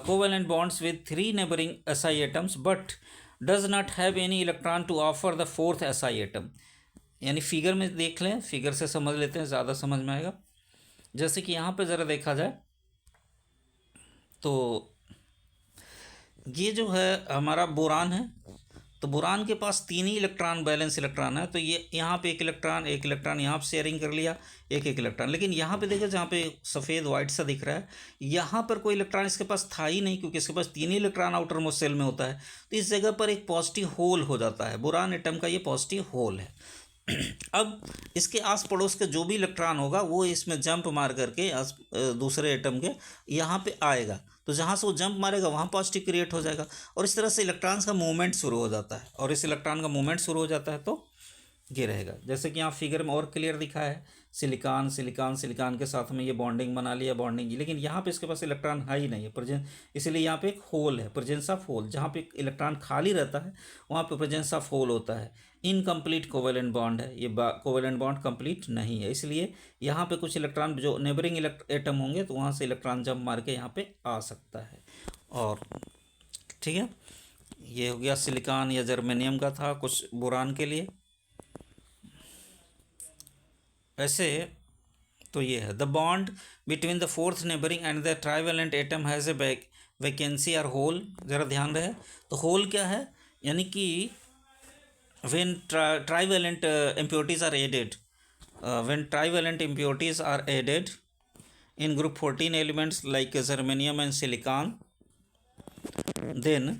covalent bonds with three neighboring Si atoms but does not have any electron to offer the fourth Si atom। यानी figure में देख लें, figure से समझ लेते हैं, ज़्यादा समझ में आएगा। जैसे कि यहाँ पे ज़रा देखा जाए तो ये जो है हमारा बोरान है, तो बोरान के पास तीन ही इलेक्ट्रॉन बैलेंस इलेक्ट्रॉन है। तो ये यहाँ पे एक इलेक्ट्रॉन यहाँ पे शेयरिंग कर लिया, एक इलेक्ट्रॉन। लेकिन यहाँ पे देखिए जहाँ पे सफ़ेद वाइट सा दिख रहा है, यहाँ पर कोई इलेक्ट्रॉन इसके पास था ही नहीं, क्योंकि इसके पास तीन ही इलेक्ट्रॉन आउटर मोस्ट शेल में होता है। तो इस जगह पर एक पॉजिटिव होल हो जाता है, बोरान एटम का ये पॉजिटिव होल है। अब इसके आस पड़ोस के जो भी इलेक्ट्रॉन होगा वो इसमें जंप मार करके दूसरे एटम के यहाँ पे आएगा। तो जहाँ से वो जंप मारेगा वहाँ पॉजिटिव क्रिएट हो जाएगा, और इस तरह से इलेक्ट्रॉन्स का मूवमेंट शुरू हो जाता है। और इस इलेक्ट्रॉन का मूवमेंट शुरू हो जाता है तो ये रहेगा। जैसे कि यहाँ फिगर में और क्लियर दिखा है, सिलिकॉन के साथ में ये बॉन्डिंग बना लिया, बॉन्डिंग। लेकिन यहाँ पे इसके पास इलेक्ट्रॉन है ही नहीं है प्रेजेंस, इसलिए यहाँ पे एक होल है, प्रेजेंस ऑफ होल। जहाँ पे इलेक्ट्रॉन खाली रहता है वहाँ पे प्रेजेंस ऑफ होल होता है। इनकम्प्लीट कोवेलेंट बॉन्ड है, ये कोवेलेंट बॉन्ड कंप्लीट नहीं है, इसलिए यहाँ पे कुछ इलेक्ट्रॉन जो नेबरिंग एटम होंगे तो वहाँ से इलेक्ट्रॉन जंप मार के यहाँ पे आ सकता है। और ठीक है, ये हो गया सिलिकॉन या जर्मेनियम का था कुछ बोरान के लिए। ऐसे तो ये है the bond between the fourth neighbouring and the trivalent atom has a vacancy और होल। ज़रा ध्यान रहे, तो होल क्या है, यानी कि when trivalent impurities are added, when trivalent impurities are added in group 14 elements like germanium and silicon, then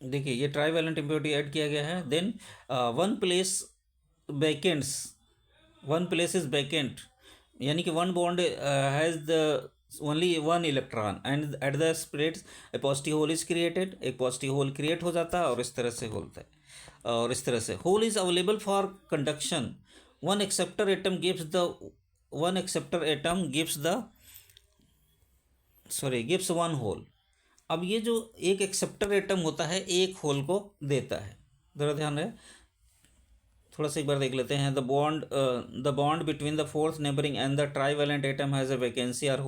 देखिए ये ट्राइवेलेंट इम्प्योरिटी ऐड किया गया है, then one place is vacant, यानी कि one bond has the only one electron and at the splits a positive hole is created, एक positive hole create हो जाता है और इस तरह से होता है। और इस तरह से hole is available for conduction, one acceptor atom gives one hole. अब ये जो एक एक्सेप्टर एटम होता है एक होल को देता है, ज़रा ध्यान रहे, थोड़ा सा एक बार देख लेते हैं। The bond between the fourth neighbouring and the trivalent atom has a vacancy और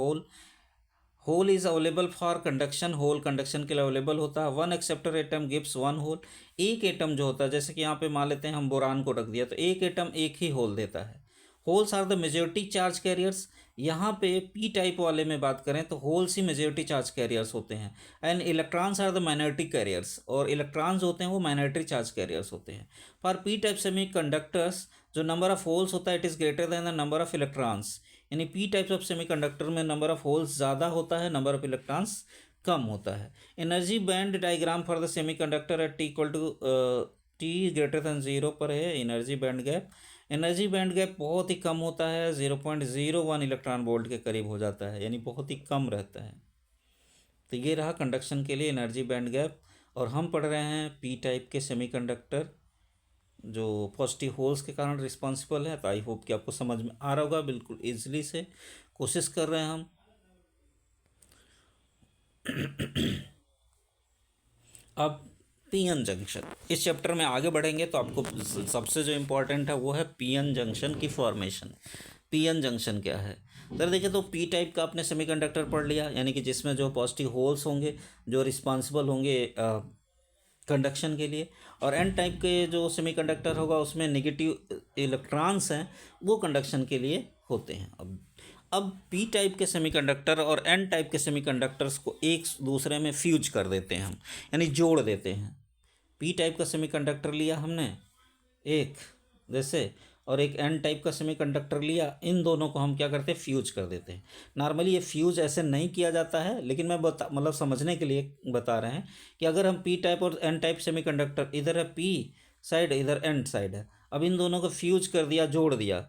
hole is available for conduction, hole conduction के लिए अवेलेबल होता है। One acceptor atom gives one hole, एक एटम जो होता है, जैसे कि यहाँ पे मान लेते हैं हम बोरान को रख दिया, तो एक एटम एक ही होल देता है। Holes are the majority charge carriers, यहाँ पे पी टाइप वाले में बात करें तो होल्स ही मेजॉरिटी चार्ज कैरियर्स होते हैं। And electrons are the minority carriers, और इलेक्ट्रॉन्स होते हैं वो माइनॉरिटी चार्ज कैरियर्स होते हैं। For P type semiconductors जो नंबर ऑफ होल्स होता है it is greater than the number of electrons, यानी P types of semiconductor में नंबर ऑफ होल्स ज़्यादा होता है, नंबर ऑफ इलेक्ट्रॉन्स कम होता है। Energy band diagram for the semi conductor at T greater than 0 पर है energy band gap. Energy band gap बहुत ही कम होता है, 0.01 इलेक्ट्रॉन वोल्ट के करीब हो जाता है, यानी बहुत ही कम रहता है। तो ये रहा कंडक्शन के लिए एनर्जी बैंड गैप। और हम पढ़ रहे हैं पी टाइप के सेमीकंडक्टर जो पॉजिटिव होल्स के कारण रिस्पॉन्सिबल है। तो आई होप कि आपको समझ में आ रहा होगा, बिल्कुल ईजिली से कोशिश कर रहे हैं हम। अब पीएन जंक्शन, इस चैप्टर में आगे बढ़ेंगे तो आपको सबसे जो इम्पोर्टेंट है वो है पीएन जंक्शन की फॉर्मेशन। पीएन जंक्शन क्या है, सर देखिए, तो पी टाइप का आपने सेमीकंडक्टर पढ़ लिया, यानी कि जिसमें जो पॉजिटिव होल्स होंगे जो रिस्पॉन्सिबल होंगे कंडक्शन के लिए, और एन टाइप के जो सेमीकंडक्टर होगा उसमें नेगेटिव इलेक्ट्रॉन्स हैं वो कंडक्शन के लिए होते हैं। अब पी टाइप के सेमीकंडक्टर और एन टाइप के सेमीकंडक्टर्स को एक दूसरे में फ्यूज कर देते हैं हम, यानी जोड़ देते हैं। पी टाइप का सेमीकंडक्टर लिया हमने एक जैसे, और एक एन टाइप का सेमीकंडक्टर लिया, इन दोनों को हम क्या करते हैं, फ्यूज कर देते हैं। नॉर्मली ये फ्यूज ऐसे नहीं किया जाता है, लेकिन मैं मतलब समझने के लिए बता रहे हैं कि अगर हम पी टाइप और एन टाइप सेमीकंडक्टर, इधर है पी साइड इधर एन साइड है, अब इन दोनों को फ्यूज कर दिया, जोड़ दिया,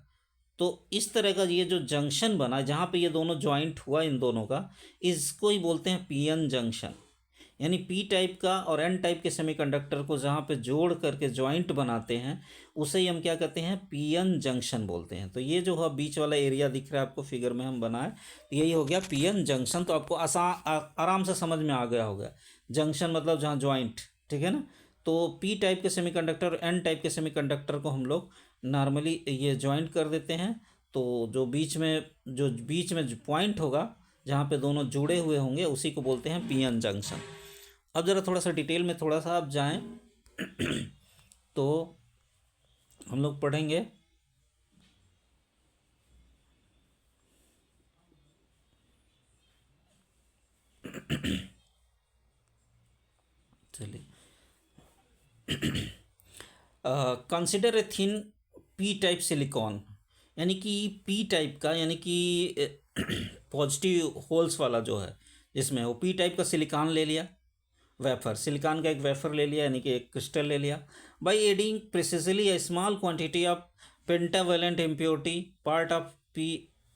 तो इस तरह का ये जो जंक्शन बना जहाँ पे ये दोनों जॉइंट हुआ इन दोनों का, इसको ही बोलते हैं पीएन जंक्शन। यानी पी टाइप का और एन टाइप के सेमीकंडक्टर को जहाँ पे जोड़ करके जॉइंट बनाते हैं उसे ही हम क्या कहते हैं, पीएन जंक्शन बोलते हैं। तो ये जो है बीच वाला एरिया दिख रहा है आपको फिगर में हम बनाए, तो यही हो गया पीएन जंक्शन। तो आपको आराम से समझ में आ गया होगा। जंक्शन मतलब जहाँ ज्वाइंट, ठीक है ना। तो पी टाइप के सेमीकंडक्टर और एन टाइप के सेमीकंडक्टर को हम लोग नॉर्मली ये ज्वाइंट कर देते हैं। तो जो बीच में जो पॉइंट होगा जहाँ पे दोनों जुड़े हुए होंगे उसी को बोलते हैं पी एन जंक्शन। अब ज़रा थोड़ा सा डिटेल में थोड़ा सा आप जाएं तो हम लोग पढ़ेंगे चलिए consider a thin P type silicon, यानी कि पी टाइप का, यानी कि पॉजिटिव होल्स वाला जो है जिसमें वो पी टाइप का सिलिकॉन ले लिया, वेफर, सिलिकॉन का एक वेफर ले लिया, यानी कि एक क्रिस्टल ले लिया। By adding precisely a small quantity of pentavalent impurity part of P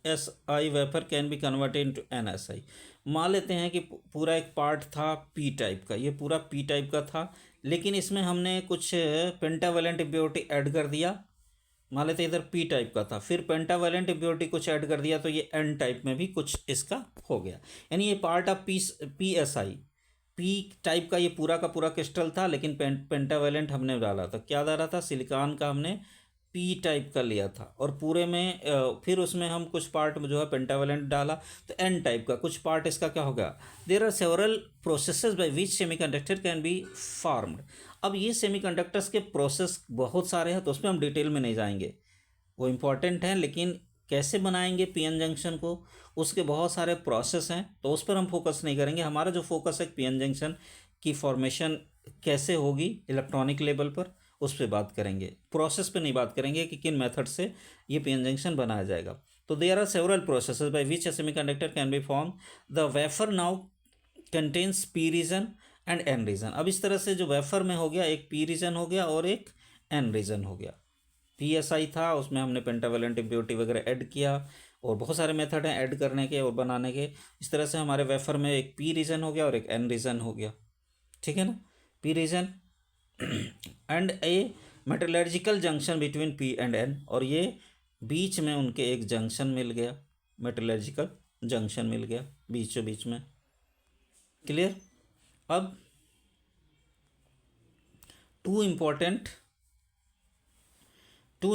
S I wafer can be converted into N S I. मान लेते हैं कि पूरा एक पार्ट था पी टाइप का, ये पूरा पी टाइप का था, लेकिन इसमें हमने कुछ पेंटावेलेंट इम्प्योरिटी ऐड कर दिया। मान लेते इधर पी टाइप का था, फिर पेंटावेलेंट इम्प्योरिटी कुछ ऐड कर दिया, तो ये एन टाइप में भी कुछ इसका हो गया। यानी ये part of P S I, P type का ये पूरा का पूरा क्रिस्टल था, लेकिन पेंटावेलेंट हमने डाला था, क्या डाला था, सिलिकॉन का हमने पी टाइप का लिया था, और पूरे में फिर उसमें हम कुछ पार्ट में जो है पेंटावेलेंट डाला, तो एन टाइप का कुछ पार्ट इसका क्या हो गया। There are several processes by which semiconductor can be formed. अब ये सेमीकंडक्टर्स के प्रोसेस बहुत सारे हैं, तो उसमें हम डिटेल में नहीं जाएंगे, वो इम्पॉर्टेंट हैं, लेकिन कैसे बनाएंगे पीएन जंक्शन को, उसके बहुत सारे प्रोसेस हैं, तो उस पर हम फोकस नहीं करेंगे। हमारा जो फोकस है पीएन जंक्शन की फॉर्मेशन कैसे होगी इलेक्ट्रॉनिक लेवल पर, उस पर बात करेंगे, प्रोसेस पे नहीं बात करेंगे कि किन मेथड से ये पीएन जंक्शन बनाया जाएगा। तो there are several processes by which a semiconductor can be form. The wafer now contains P region and N region. अब इस तरह से जो वेफर में हो गया, एक पी रीजन हो गया और एक एन रीजन हो गया। पी एस आई था, उसमें हमने पेंटावेलेंट इम्प्योरिटी वगैरह ऐड किया, और बहुत सारे मेथड हैं ऐड करने के और बनाने के। इस तरह से हमारे वेफर में एक पी रीजन हो गया और एक एन रीजन हो गया, ठीक है ना। P region and a metallurgical junction between P and N, और ये बीच में उनके एक जंक्शन मिल गया, मेटलर्जिकल जंक्शन मिल गया बीचों बीच में। क्लियर। अब to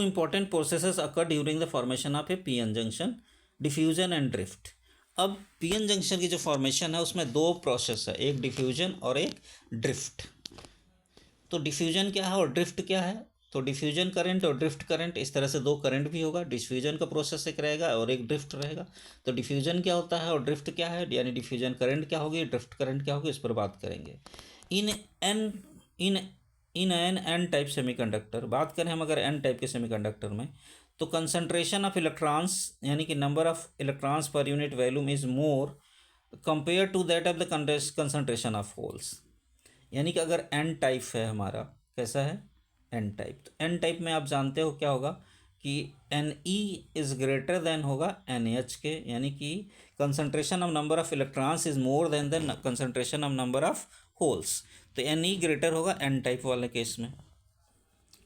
important processes occur during the formation of a p-n junction, diffusion and drift। अब p-n जंक्शन की जो फॉर्मेशन है उसमें दो प्रोसेस है, एक डिफ्यूजन और एक ड्रिफ्ट। तो डिफ्यूजन क्या है और ड्रिफ्ट क्या है, तो डिफ्यूजन करंट और ड्रिफ्ट करंट, इस तरह से दो करंट भी होगा। डिफ्यूजन का प्रोसेस एक रहेगा और एक ड्रिफ्ट रहेगा। तो डिफ्यूजन क्या होता है और ड्रिफ्ट क्या है, यानी डिफ्यूजन करंट क्या होगी, ड्रिफ्ट करंट क्या होगी, इस पर बात करेंगे। इन एन टाइप सेमीकंडक्टर, बात करें हम अगर एन टाइप के सेमीकंडक्टर में, तो कंसंट्रेशन ऑफ इलेक्ट्रॉन्स, यानी कि number of electrons per unit volume is more compare to that of the concentration of holes. यानी कि अगर एन टाइप है हमारा, कैसा है एन टाइप, तो एन टाइप में आप जानते हो क्या होगा कि N E is greater than होगा एन एच के, यानी कि concentration of number of electrons is more than the concentration of number of holes. तो एन ई ग्रेटर होगा एन टाइप वाले केस में।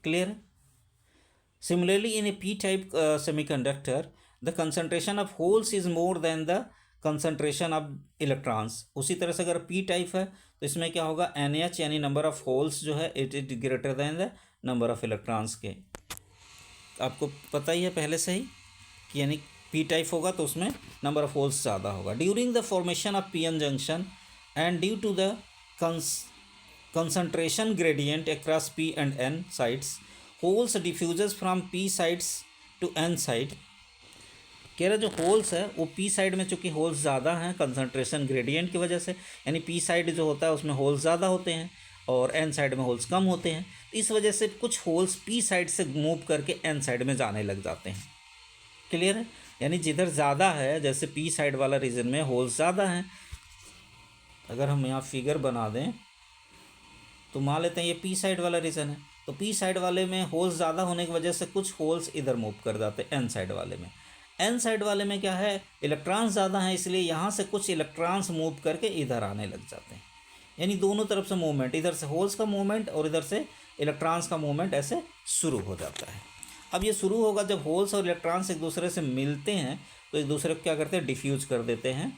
क्लियर है। Similarly in A P type semiconductor the concentration of holes is more than the concentration of electrons. उसी तरह से अगर P type है तो इसमें क्या होगा, एन एच यानी नंबर ऑफ होल्स जो है it is greater than the number of electrons के। आपको पता ही है पहले से ही कि यानी पी टाइप होगा तो उसमें नंबर ऑफ होल्स ज़्यादा होगा। During the formation of P N junction and due to the concentration gradient across P and N sides, holes diffuses from P sides to N side। कह रहा जो holes है वो P साइड में चूँकि holes ज़्यादा हैं कंसंट्रेशन ग्रेडियंट की वजह से, यानी P साइड जो होता है उसमें होल्स ज़्यादा होते हैं और N साइड में होल्स कम होते हैं। इस वजह से कुछ होल्स P साइड से मूव करके N साइड में जाने लग जाते हैं। क्लियर है। यानी जिधर ज़्यादा है, जैसे P साइड वाला रीजन में होल्स ज़्यादा हैं, अगर हम यहाँ फिगर बना दें तो मान लेते हैं ये पी साइड वाला रीजन है, तो पी साइड वाले में होल्स ज़्यादा होने की वजह से कुछ होल्स इधर मूव कर जाते हैं एन साइड वाले में। एन साइड वाले में क्या है, इलेक्ट्रॉन्स ज़्यादा हैं, इसलिए यहाँ से कुछ इलेक्ट्रॉन्स मूव करके इधर आने लग जाते हैं। यानी दोनों तरफ से मूवमेंट, इधर से होल्स का मूवमेंट और इधर से इलेक्ट्रॉन्स का मूवमेंट ऐसे शुरू हो जाता है। अब ये शुरू होगा जब होल्स और इलेक्ट्रॉन्स एक दूसरे से मिलते हैं तो एक दूसरे को क्या करते हैं, डिफ्यूज कर देते हैं,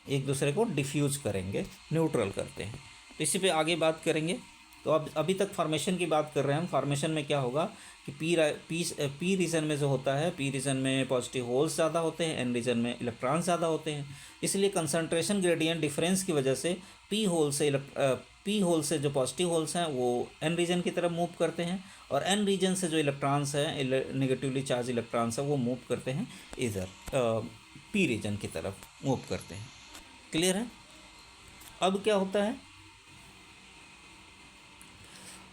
एक दूसरे को डिफ्यूज करेंगे, न्यूट्रल करते हैं। तो इसी पे आगे बात करेंगे। तो अब अभी तक फॉर्मेशन की बात कर रहे हैं हम। फॉर्मेशन में क्या होगा कि पी रीजन में जो होता है, पी रीजन में पॉजिटिव होल्स ज़्यादा होते हैं, एन रीजन में इलेक्ट्रॉन्स ज़्यादा होते हैं। इसलिए कंसंट्रेशन ग्रेडियंट डिफरेंस की वजह से पी होल से जो पॉजिटिव होल्स हैं वो एन रीजन की तरफ मूव करते हैं, और एन रीजन से जो इलेक्ट्रॉन्स हैं, नेगेटिवली चार्ज इलेक्ट्रॉन्स हैं, वो मूव करते हैं इधर पी रीजन की तरफ मूव करते हैं। क्लियर है? अब क्या होता है,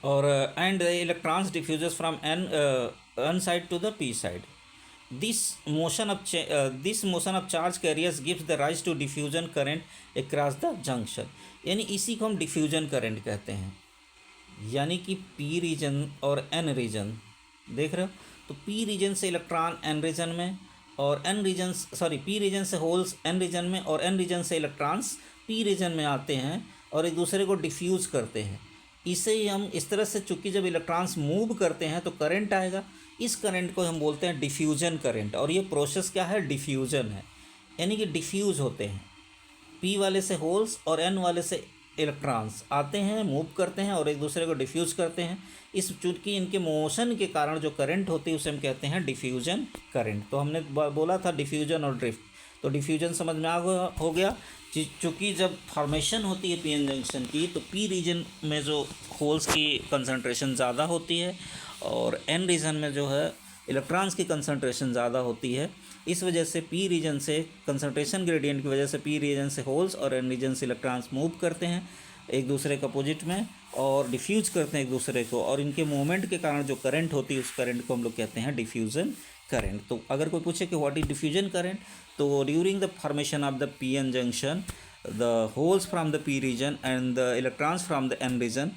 और and the electrons diffuses from n side to the p side. This motion of charge carriers gives the rise to diffusion current across the junction. यानी इसी को हम डिफ्यूजन करंट कहते हैं। यानी कि पी रीजन और एन रीजन देख रहे हो, तो पी रीजन से इलेक्ट्रॉन एन रीजन में, और पी रीजन से होल्स एन रीजन में, और एन रीजन से इलेक्ट्रॉन्स पी रीजन में आते हैं और एक दूसरे को डिफ्यूज़ करते हैं। इसे ही हम इस तरह से, चूँकि जब इलेक्ट्रॉन्स मूव करते हैं तो करंट आएगा, इस करंट को हम बोलते हैं डिफ्यूजन करंट। और ये प्रोसेस क्या है, डिफ्यूजन है, यानी कि डिफ्यूज़ होते हैं। पी वाले से होल्स और एन वाले से इलेक्ट्रॉन्स आते हैं, मूव करते हैं और एक दूसरे को डिफ्यूज़ करते हैं। इस चूँकि इनके मोशन के कारण जो करंट होती है उसे हम कहते हैं डिफ्यूजन करंट। तो हमने बोला था डिफ्यूजन और ड्रिफ्ट, तो डिफ्यूजन समझ में हो गया। चूँकि जब फॉर्मेशन होती है पी एन जंक्शन की, तो पी रीजन में जो होल्स की कंसंट्रेशन ज़्यादा होती है और एन रीजन में जो है इलेक्ट्रॉन्स की कंसंट्रेशन ज़्यादा होती है। इस वजह से पी रीजन से कंसंट्रेशन ग्रेडियंट की वजह से पी रीजन से होल्स और एन रीजन से इलेक्ट्रॉन्स मूव करते हैं एक दूसरे के अपोजिट में और डिफ्यूज करते हैं एक दूसरे को, और इनके मूवमेंट के कारण जो करंट होती है उस करंट को हम लोग कहते हैं डिफ्यूजन करंट। तो अगर कोई पूछे कि व्हाट इज डिफ्यूजन करंट, तो during the formation of the P N junction, the holes from the P region and the electrons from the N region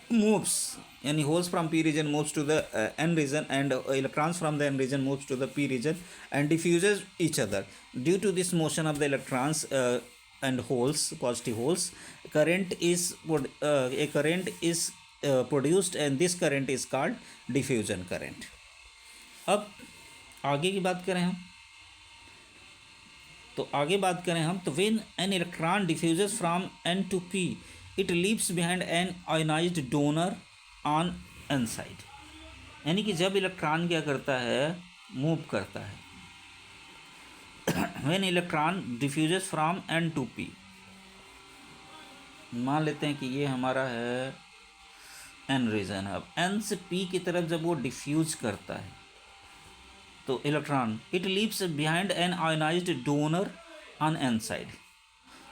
moves, yani holes from p region moves to the n region, and electrons from the n region moves to the p region and diffuses each other. Due to this motion of the electrons and holes, positive holes, a current is produced, and this current is called diffusion current. अब आगे की बात करें हम, तो आगे बात करें हम, तो when an electron diffuses from n to p, it leaves behind an ionized donor on n side. यानी कि जब इलेक्ट्रॉन क्या करता है, मूव करता है, when electron diffuses from n to p, मान लेते हैं कि ये हमारा है n रीजन है। अब n से p की तरफ जब वो डिफ्यूज करता है तो electron, it leaves behind an ionized donor on N side.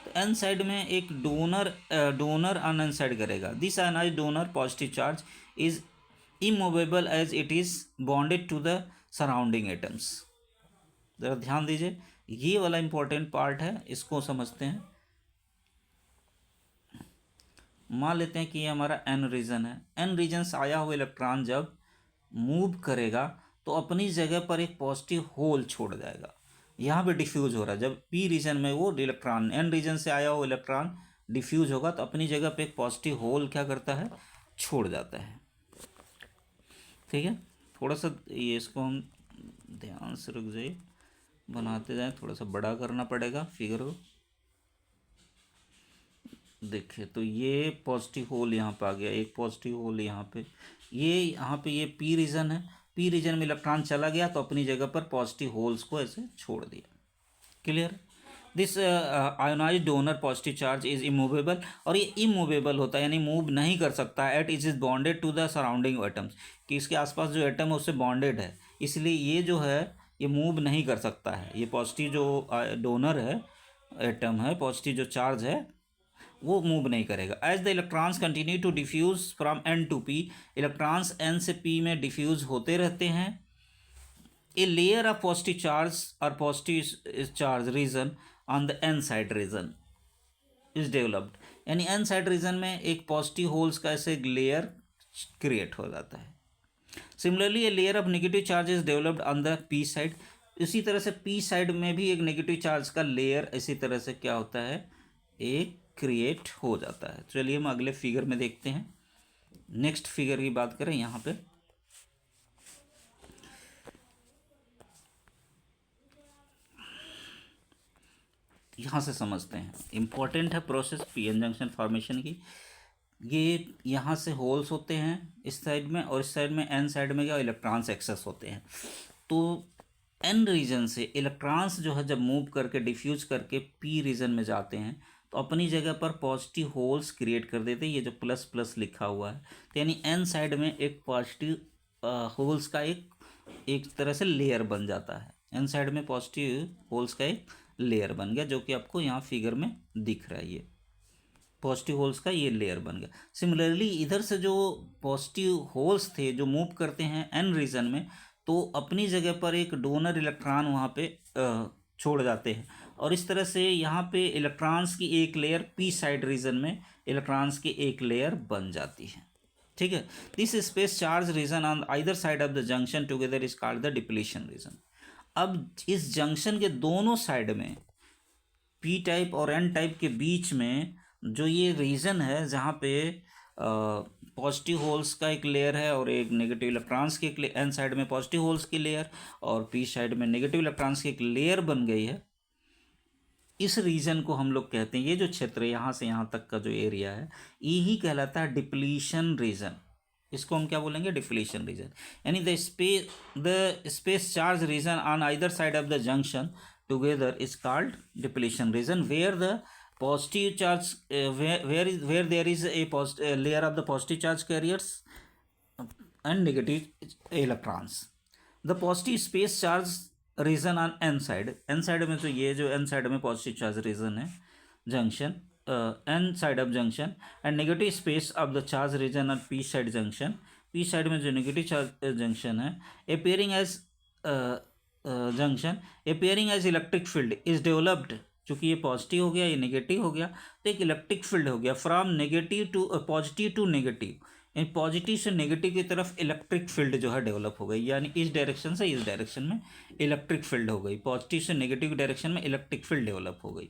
तो एन साइड में एक डोनर ऑन एन साइड करेगा। This ionized donor positive charge is immovable as it is bonded to the surrounding atoms. ज़रा ध्यान दीजिए, ये वाला important part है, इसको समझते हैं। मान लेते हैं कि ये हमारा एन रीजन है। एन रीजन से आया हुआ इलेक्ट्रॉन जब मूव करेगा तो अपनी जगह पर एक पॉजिटिव होल छोड़ जाएगा। यहाँ पे डिफ्यूज हो रहा है, जब पी रीजन में वो इलेक्ट्रॉन, एन रीजन से आया हुआ इलेक्ट्रॉन डिफ्यूज होगा तो अपनी जगह पे एक पॉजिटिव होल क्या करता है, छोड़ जाता है। ठीक है, थोड़ा सा ये इसको हम ध्यान से रुक जाइए, बनाते जाएं, थोड़ा सा बड़ा करना पड़ेगा फिगर को। देखिए, तो ये पॉजिटिव होल यहाँ पे आ गया, एक पॉजिटिव होल यहाँ पे, यहाँ पे ये पी रीजन है। पी रीजन में इलेक्ट्रॉन चला गया तो अपनी जगह पर पॉजिटिव होल्स को ऐसे छोड़ दिया। Clear? This ionized donor positive charge is immovable, और ये इमूवेबल होता है यानी मूव नहीं कर सकता at it is bonded to the surrounding atoms, कि इसके आसपास जो एटम है उससे बॉन्डेड है, इसलिए ये जो है ये मूव नहीं कर सकता है। ये पॉजिटिव जो डोनर है, एटम है, पॉजिटिव जो चार्ज है, वो मूव नहीं करेगा। As the electrons continue to diffuse from N to P, electrons N से पी में डिफ्यूज होते रहते हैं। A layer of positive charge और positive charge region on the N side region is developed, यानी एन साइड रीजन में एक positive holes का ऐसे लेयर क्रिएट हो जाता है। Similarly A layer of negative charge is developed on the P side, इसी तरह से पी साइड में भी एक नेगेटिव चार्ज का लेयर इसी तरह से क्या होता है, एक क्रिएट हो जाता है। चलिए हम अगले फिगर में देखते हैं। नेक्स्ट फिगर की बात करें, यहाँ पे यहाँ से समझते हैं, इम्पॉर्टेंट है process P N junction formation की। ये यहाँ से होल्स होते हैं इस साइड में, और इस साइड में एन साइड में क्या इलेक्ट्रॉन्स एक्सेस होते हैं। तो एन रीजन से इलेक्ट्रॉन्स जो है जब मूव करके डिफ्यूज करके पी रीजन में जाते हैं तो अपनी जगह पर पॉजिटिव होल्स क्रिएट कर देते हैं, ये जो प्लस प्लस लिखा हुआ है। तो यानी एन साइड में एक पॉजिटिव होल्स का एक तरह से लेयर बन जाता है। एन साइड में पॉजिटिव होल्स का एक लेयर बन गया, जो कि आपको यहाँ फिगर में दिख रहा है। ये पॉजिटिव होल्स का ये लेयर बन गया। सिमिलरली इधर से जो पॉजिटिव होल्स थे जो मूव करते हैं एन रीजन में, तो अपनी जगह पर एक डोनर इलेक्ट्रॉन वहाँ पे छोड़ जाते हैं, और इस तरह से यहाँ पे इलेक्ट्रॉन्स की एक लेयर पी साइड रीजन में इलेक्ट्रॉन्स की एक लेयर बन जाती है। ठीक है, this space charge region on either side of the junction together is called the depletion region. अब इस जंक्शन के दोनों साइड में पी टाइप और एन टाइप के बीच में जो ये रीजन है जहाँ पे पॉजिटिव होल्स का एक लेयर है और एक नेगेटिव इलेक्ट्रॉन्स की एक, एन साइड में पॉजिटिव होल्स की लेयर और पी साइड में नेगेटिव इलेक्ट्रॉन्स की एक लेयर बन गई है, इस रीजन को हम लोग कहते हैं, ये जो क्षेत्र यहाँ से यहाँ तक का जो एरिया है यही कहलाता है डिप्लीशन रीजन। इसको हम क्या बोलेंगे, डिप्लीशन रीजन। यानी the space charge region on either side of the junction together is called depletion region, where the positive charge where there is a layer of the positive charge carriers and negative electrons. The positive space charge region on n side में तो ये जो n side में positive charge region है junction n side of junction, and negative space of the charge region on p side junction, p side में जो negative charge junction है appearing as junction appearing as electric field is developed। चूँकि ये positive हो गया, ये negative हो गया, तो एक इलेक्ट्रिक फील्ड हो गया from negative to positive to negative, यानी पॉजिटिव से नेगेटिव की तरफ इलेक्ट्रिक फील्ड जो है डेवलप हो गई, यानी इस डायरेक्शन से इस डायरेक्शन में इलेक्ट्रिक फील्ड हो गई, पॉजिटिव से नेगेटिव डायरेक्शन में इलेक्ट्रिक फील्ड डेवलप हो गई।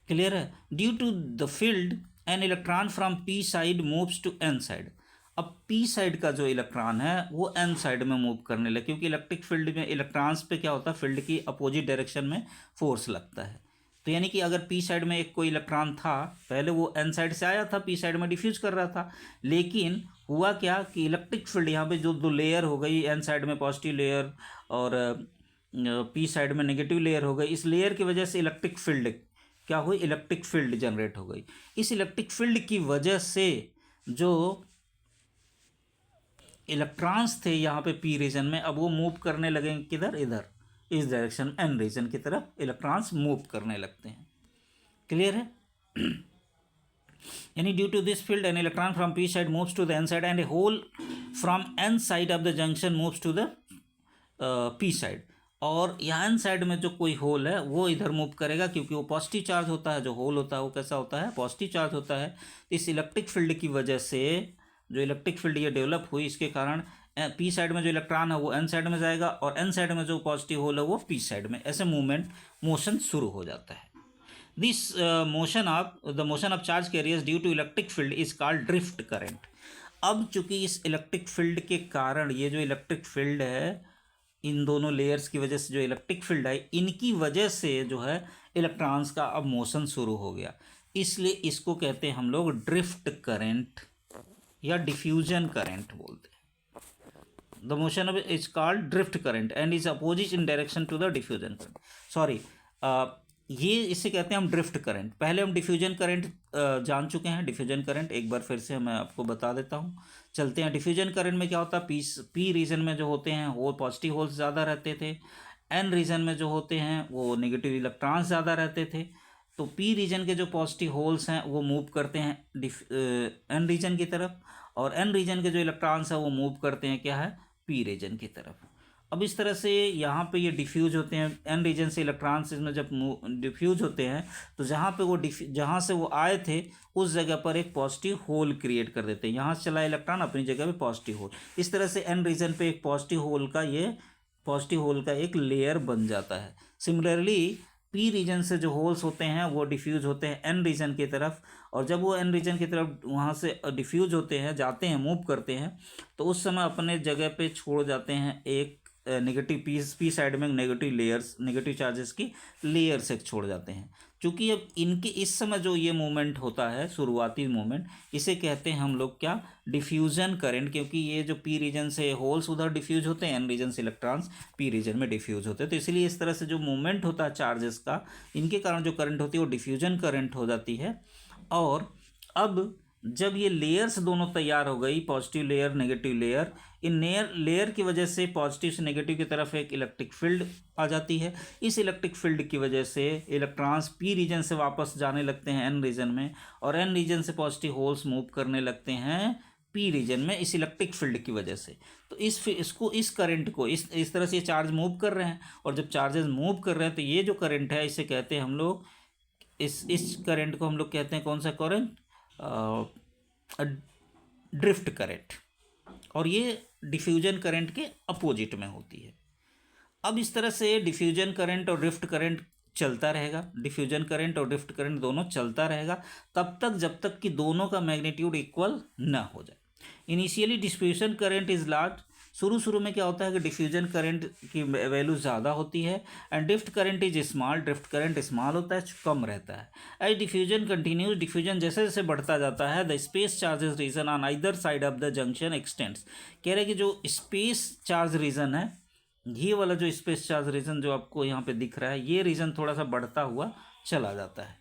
क्लियर है। Due to the field an electron from P side moves to N side. अब पी साइड का जो इलेक्ट्रॉन है वो एन साइड में मूव करने लगे, क्योंकि इलेक्ट्रिक फील्ड में इलेक्ट्रॉन्स पे क्या होता है, फील्ड की अपोजिट डायरेक्शन में फोर्स लगता है। तो यानी कि अगर पी साइड में एक कोई इलेक्ट्रॉन था, पहले वो एन साइड से आया था, पी साइड में डिफ्यूज कर रहा था, लेकिन हुआ क्या कि इलेक्ट्रिक फील्ड यहाँ पे जो दो लेयर हो गई, एन साइड में पॉजिटिव लेयर और पी साइड में नेगेटिव लेयर हो गई, इस लेयर की वजह से इलेक्ट्रिक फील्ड क्या हुई, इलेक्ट्रिक फील्ड जनरेट हो गई। इस इलेक्ट्रिक फील्ड की वजह से जो इलेक्ट्रॉन्स थे यहाँ पे पी रीजन में, अब वो मूव करने लगेंगे किधर, इधर इस डायरेक्शन एन रीजन की तरफ इलेक्ट्रॉन्स मूव करने लगते हैं। क्लियर है। यानी due to this field an electron from P side moves to the N side and a hole from N side of the junction moves to the P side. और यहाँ N side में जो कोई whole है वो इधर move करेगा, क्योंकि वो पॉजिटिव चार्ज होता है, जो होल होता है वो कैसा होता है, पॉजिटिव चार्ज होता है। इस इलेक्ट्रिक फील्ड की वजह से जो इलेक्ट्रिक फील्ड ये डेवलप हुई, इसके कारण पी साइड में जो इलेक्ट्रॉन है वो एन साइड में जाएगा और एन साइड में जो पॉजिटिव होल है वो पी साइड में, ऐसे मोशन शुरू हो जाता है। This motion of charge carriers due to electric field is called drift current. अब चूंकि इस इलेक्ट्रिक फील्ड के कारण ये जो इलेक्ट्रिक फील्ड है, इन दोनों लेयर्स की वजह से जो इलेक्ट्रिक फील्ड है, इनकी वजह से जो है इलेक्ट्रॉन्स का अब मोशन शुरू हो गया, इसलिए इसको कहते हैं हम लोग ड्रिफ्ट करंट या डिफ्यूजन करंट बोलते हैं। The motion of is called drift current and is opposite in direction to the diffusion current. Sorry, ये इसे कहते हैं हम ड्रिफ्ट करंट। पहले हम डिफ्यूजन करंट जान चुके हैं। डिफ्यूजन करंट एक बार फिर से मैं आपको बता देता हूँ। चलते हैं। डिफ्यूजन करंट में क्या होता है, पी रीजन में जो होते हैं वो पॉजिटिव होल्स ज़्यादा रहते थे, एन रीजन में जो होते हैं वो नेगेटिव इलेक्ट्रॉन्स ज़्यादा रहते थे। तो पी रीजन के जो पॉजिटिव होल्स हैं वो मूव करते हैं एन रीजन की तरफ, और एन रीजन के जो इलेक्ट्रॉन्स हैं वो मूव करते हैं क्या है, पी रीजन की तरफ। अब इस तरह से यहाँ पे ये डिफ्यूज होते हैं, एन रीजन से इलेक्ट्रॉन्स इसमें जब डिफ्यूज होते हैं तो जहाँ से वो आए थे उस जगह पर एक पॉजिटिव होल क्रिएट कर देते हैं। यहाँ से चला इलेक्ट्रॉन, अपनी जगह पे पॉजिटिव होल, इस तरह से एन रीजन पे एक पॉजिटिव होल का एक लेयर बन जाता है। सिमिलरली पी रीजन से जो होल्स होते हैं वो डिफ्यूज होते हैं एन रीजन की तरफ, और जब वो एन रीजन की तरफ वहाँ से डिफ्यूज होते हैं, जाते हैं, मूव करते हैं, तो उस समय अपने जगह पे छोड़ जाते हैं एक नेगेटिव पी साइड में नेगेटिव लेयर्स, नेगेटिव चार्जेस की लेयर्स एक छोड़ जाते हैं। क्योंकि अब इनके इस समय जो ये मूवमेंट होता है, शुरुआती मूवमेंट, इसे कहते हैं हम लोग क्या, डिफ्यूजन करंट। क्योंकि ये जो पी रीजन से होल्स उधर डिफ्यूज होते हैं, एन रीजन से इलेक्ट्रॉन्स पी रीजन में डिफ्यूज होते हैं, तो इसलिए इस तरह से जो मूवमेंट होता है चार्जेस का, इनके कारण जो करंट होती है वो डिफ्यूजन करंट हो जाती है। और अब जब ये लेयर्स दोनों तैयार हो गई, positive layer negative layer, in layer की वजह से पॉजिटिव से नेगेटिव की तरफ एक इलेक्ट्रिक फील्ड आ जाती है। इस इलेक्ट्रिक फील्ड की वजह से इलेक्ट्रॉन्स पी रीजन से वापस जाने लगते हैं एन रीजन में, और एन रीजन से पॉजिटिव होल्स मूव करने लगते हैं पी रीजन में इस इलेक्ट्रिक फील्ड की वजह से। तो इस करंट को इस तरह से ये चार्ज मूव कर रहे हैं, और जब चार्जेस मूव कर रहे हैं तो ये जो करंट है इसे कहते हैं हम लोग, इस करंट को हम लोग कहते हैं कौन सा करंट, ड्रिफ्ट करंट, और ये डिफ्यूजन करंट के अपोजिट में होती है। अब इस तरह से डिफ्यूजन करंट और ड्रिफ्ट करंट चलता रहेगा, डिफ्यूजन करंट और ड्रिफ्ट करंट दोनों चलता रहेगा तब तक जब तक कि दोनों का मैग्नीट्यूड इक्वल ना हो जाए। Initially diffusion current is large, शुरू में क्या होता है कि डिफ्यूजन करंट की वैल्यू ज़्यादा होती है, and drift current is small, drift current small होता है, कम रहता है। एज डिफ्यूजन कंटिन्यूज, डिफ्यूजन जैसे जैसे बढ़ता जाता है, the space charges region on either side of the junction extends. कह रहे हैं कि जो स्पेस चार्ज रीजन है, ये वाला जो स्पेस चार्ज रीजन जो आपको यहाँ पे दिख रहा है, ये रीजन थोड़ा सा बढ़ता हुआ चला जाता है,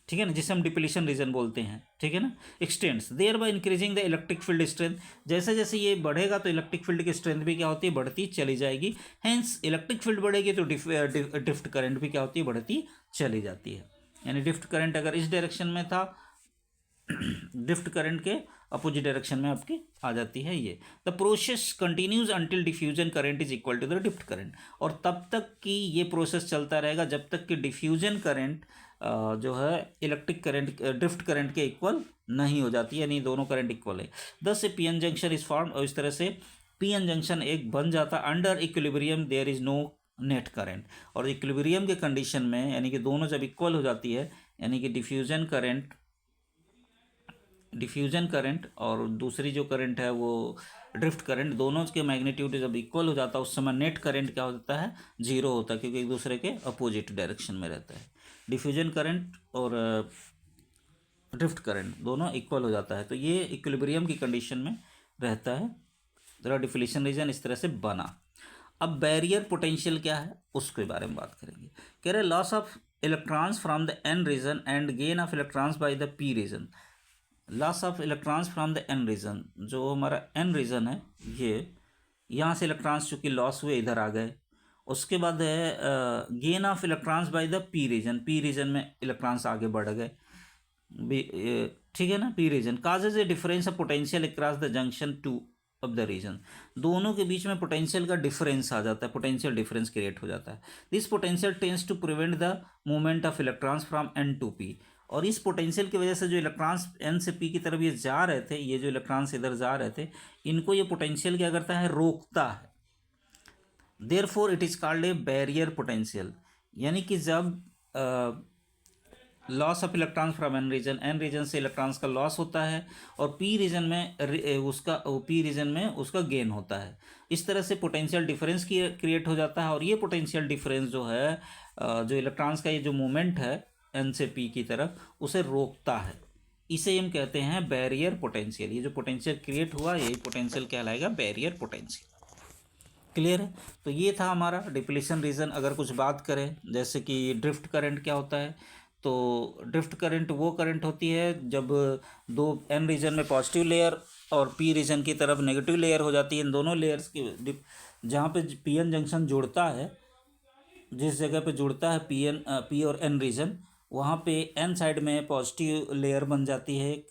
ठीक है ना, जिसे हम डिप्लीशन रीजन बोलते हैं, ठीक है ना। Extends thereby increasing the electric field strength, जैसे जैसे ये बढ़ेगा तो इलेक्ट्रिक फील्ड की स्ट्रेंथ भी क्या होती है, बढ़ती चली जाएगी। हेंस इलेक्ट्रिक फील्ड बढ़ेगी तो ड्रिफ्ट करंट भी क्या होती है, बढ़ती चली जाती है। यानी ड्रिफ्ट करंट अगर इस डायरेक्शन में था, ड्रिफ्ट करंट के अपोजिट डायरेक्शन में आपकी आ जाती है ये। The process continues until diffusion current is equal to the drift current, और तब तक कि ये प्रोसेस चलता रहेगा जब तक कि डिफ्यूजन करंट जो है इलेक्ट्रिक करंट ड्रिफ्ट करंट के इक्वल नहीं हो जाती है, यानी दोनों करंट इक्वल है। दस से P N junction is form, और इस तरह से पी एन जंक्शन एक बन जाता। Under equilibrium there is no net current, और इक्विलिब्रियम के कंडीशन में यानी कि दोनों जब इक्वल हो जाती है, यानी कि डिफ्यूजन करंट और दूसरी जो करंट है वो ड्रिफ्ट करंट, दोनों के मैग्नीट्यूड जब इक्वल हो जाता है उस समय नेट करंट क्या हो जाता है, जीरो होता है, क्योंकि एक दूसरे के अपोजिट डायरेक्शन में रहता है। डिफ्यूजन करंट और ड्रिफ्ट करंट दोनों इक्वल हो जाता है, तो ये इक्विलिब्रियम की कंडीशन में रहता है। जरा डिफ्लेशन रीजन इस तरह से बना। अब बैरियर पोटेंशियल क्या है उसके बारे में बात करेंगे। कह रहे loss of electrons from the N region and gain of electrons by the P region. Loss of electrons from the N region, जो हमारा एन रीजन है, ये यहाँ से इलेक्ट्रॉन्स चूँकि लॉस हुए इधर आ गए। उसके बाद है gain of electrons by the P region, P region में इलेक्ट्रॉन्स आगे बढ़ गए, ठीक है ना। P region causes a difference of potential across the junction two of the region, दोनों के बीच में पोटेंशियल का डिफरेंस आ जाता है, पोटेंशियल डिफरेंस क्रिएट हो जाता है। This potential tends to prevent the movement of electrons from N to P, और इस पोटेंशियल की वजह से जो इलेक्ट्रॉन्स एन से पी की तरफ ये जा रहे थे, ये जो इलेक्ट्रॉन्स इधर जा रहे थे, इनको ये पोटेंशियल क्या करता है, रोकता है। Therefore it is called a barrier potential, यानी कि जब loss of electrons from N region से इलेक्ट्रॉन्स का लॉस होता है, और पी रीजन में उसका गेन होता है, इस तरह से पोटेंशियल डिफरेंस क्रिएट हो जाता है। और ये पोटेंशियल डिफरेंस जो है जो इलेक्ट्रॉन्स का ये जो मूवमेंट है एन से पी की तरफ, उसे रोकता है। इसे हम कहते हैं बैरियर पोटेंशियल। ये जो पोटेंशियल क्रिएट हुआ यही पोटेंशियल कहलाएगा बैरियर पोटेंशियल। क्लियर है। तो ये था हमारा डिप्लीशन रीजन। अगर कुछ बात करें जैसे कि ड्रिफ्ट करंट क्या होता है, तो ड्रिफ्ट करंट वो करंट होती है जब दो एन रीजन में पॉजिटिव लेयर और पी रीजन की तरफ नेगेटिव लेयर हो जाती है। इन दोनों लेयर्स की जहाँ पे पी एन जंक्शन जुड़ता है, जिस जगह पे जुड़ता है पी और एन रीजन, वहाँ पे एन साइड में पॉजिटिव लेयर बन जाती है, एक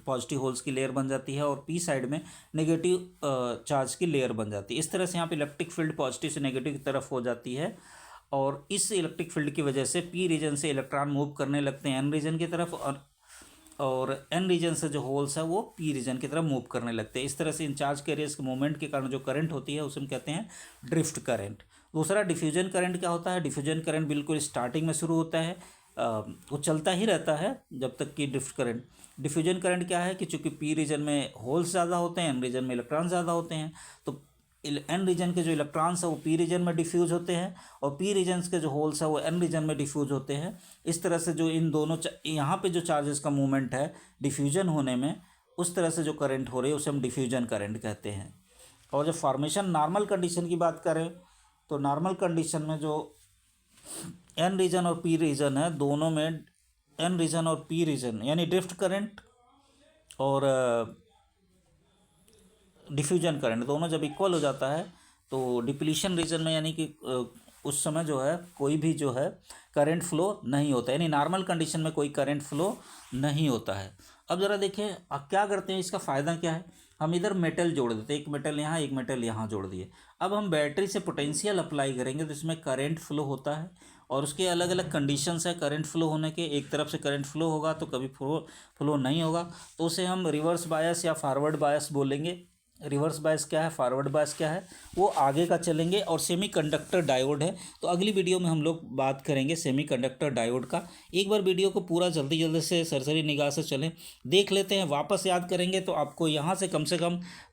पॉजिटिव होल्स की लेयर बन जाती है, और पी साइड में नेगेटिव चार्ज की लेयर बन जाती है। इस तरह से यहाँ पे इलेक्ट्रिक फील्ड पॉजिटिव से नेगेटिव की तरफ हो जाती है, और इस इलेक्ट्रिक फील्ड की वजह से पी रीजन से इलेक्ट्रॉन मूव करने लगते हैं एन रीजन की तरफ, और एन रीजन से जो होल्स है वो पी रीजन की तरफ मूव करने लगते हैं। इस तरह से इन चार्ज कैरियर्स के मूवमेंट के कारण जो करंट होती है उसे हम कहते हैं ड्रिफ्ट करंट। दूसरा डिफ्यूजन करंट क्या होता है, डिफ्यूजन करंट बिल्कुल स्टार्टिंग में शुरू होता है, वो चलता ही रहता है जब तक कि ड्रिफ्ट करंट। डिफ्यूजन करंट क्या है कि चूंकि पी रीजन में होल्स ज़्यादा होते हैं, एन रीजन में इलेक्ट्रॉन ज़्यादा होते हैं, तो एन रीजन के जो इलेक्ट्रॉन्स है वो पी रीजन में डिफ्यूज होते हैं और पी रीजन्स के जो होल्स है वो एन रीजन में डिफ्यूज होते हैं। इस तरह से जो इन दोनों यहाँ पे जो चार्जेस का मूवमेंट है डिफ्यूजन होने में, उस तरह से जो करंट हो रही है उसे हम डिफ्यूजन करंट कहते हैं। और जब फॉर्मेशन नॉर्मल कंडीशन की बात करें तो नॉर्मल कंडीशन में जो एन रीजन और पी रीजन है, दोनों में एन रीजन और पी रीजन यानी ड्रिफ्ट करंट और डिफ्यूजन करंट दोनों जब इक्वल हो जाता है तो डिप्लीशन रीजन में यानी कि उस समय जो है कोई भी जो है करंट फ्लो नहीं होता है, यानी नॉर्मल कंडीशन में कोई करंट फ्लो नहीं होता है। अब ज़रा देखें अब क्या करते हैं, इसका फ़ायदा क्या है। हम इधर मेटल जोड़ देते हैं, एक मेटल यहाँ एक मेटल यहाँ जोड़ दिए। अब हम बैटरी से पोटेंशियल अप्लाई करेंगे तो इसमें करंट फ्लो होता है और उसके अलग अलग कंडीशंस है करंट फ्लो होने के। एक तरफ से करंट फ्लो होगा तो कभी फ्लो नहीं होगा, तो उसे हम रिवर्स बायस या फॉरवर्ड बायस बोलेंगे। रिवर्स बायस क्या है, फॉरवर्ड बायस क्या है, वो आगे का चलेंगे। और सेमीकंडक्टर डायोड है तो अगली वीडियो में हम लोग बात करेंगे सेमीकंडक्टर डायोड का। एक बार वीडियो को पूरा जल्दी जल्दी से सरसरी निगाह से चलें, देख लेते हैं, वापस याद करेंगे तो आपको यहाँ से कम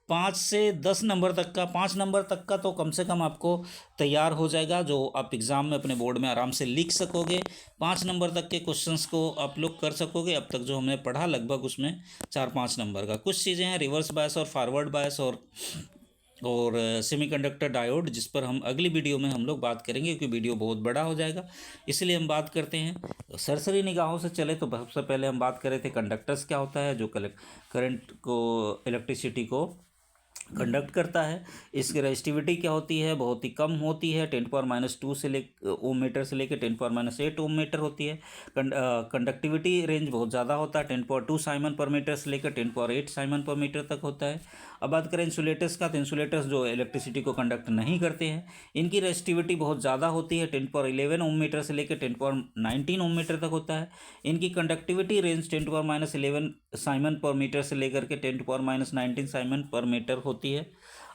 5 से 10 नंबर तक का, 5 नंबर तक का तो कम से कम आपको तैयार हो जाएगा, जो आप एग्ज़ाम में अपने बोर्ड में आराम से लिख सकोगे। 5 नंबर तक के क्वेश्चंस को आप लोग कर सकोगे। अब तक जो हमने पढ़ा लगभग उसमें 4-5 नंबर का कुछ चीज़ें हैं, रिवर्स बायस और फॉरवर्ड बायस और सेमीकंडक्टर डायोड, जिस पर हम अगली वीडियो में हम लोग बात करेंगे क्योंकि वीडियो बहुत बड़ा हो जाएगा, इसलिए हम बात करते हैं। सरसरी निगाहों से चले तो सबसे पहले हम बात कर रहे थे कंडक्टर्स क्या होता है, जो करंट को, इलेक्ट्रिसिटी को कंडक्ट करता है। इसकी रेजिस्टिविटी क्या होती है, बहुत ही कम होती है, 10⁻² से ले ओम मीटर से लेकर 10⁻8 ओम मीटर होती है। कंडक्टिविटी रेंज बहुत ज़्यादा होता है, 10⁻2 साइमन पर मीटर से लेकर 10⁻8 साइमन पर मीटर तक होता है। अब बात करें इंसुलेटर्स का, तो इंसुलेटर्स जो इलेक्ट्रिसिटी को कंडक्ट नहीं करते हैं, इनकी रेजिस्टिविटी बहुत ज़्यादा होती है, 10⁻11 ओम मीटर से लेकर 10⁻19 ओम मीटर तक होता है। इनकी कंडक्टिविटी रेंज 10⁻11 साइमन पर मीटर से लेकर के 10⁻19 साइमन पर मीटर होती है।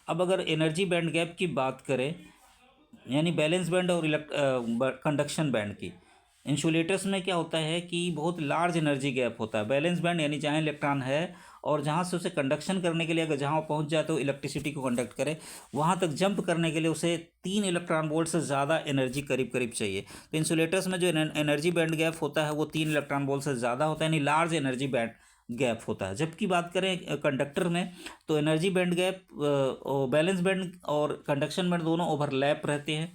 अब अगर एनर्जी बैंड गैप की बात करें, यानी बैलेंस बैंड और कंडक्शन बैंड की, इंसुलेटर्स में क्या होता है कि बहुत लार्ज एनर्जी गैप होता है। बैलेंस बैंड यानी जहाँ इलेक्ट्रॉन है और जहाँ से उसे कंडक्शन करने के लिए, अगर जहाँ पहुँच जाए तो इलेक्ट्रिसिटी को कंडक्ट करे, वहाँ तक जंप करने के लिए उसे 3 इलेक्ट्रॉन वोल्ट से ज़्यादा एनर्जी करीब करीब चाहिए। तो इंसुलेटर्स में जो एनर्जी बैंड गैप होता है वो 3 इलेक्ट्रॉन वोल्ट से ज़्यादा होता है, यानी लार्ज एनर्जी बैंड गैप होता है। जबकि बात करें कंडक्टर में तो energy band gap, balance band और कंडक्शन बैंड दोनों ओवरलैप रहते हैं।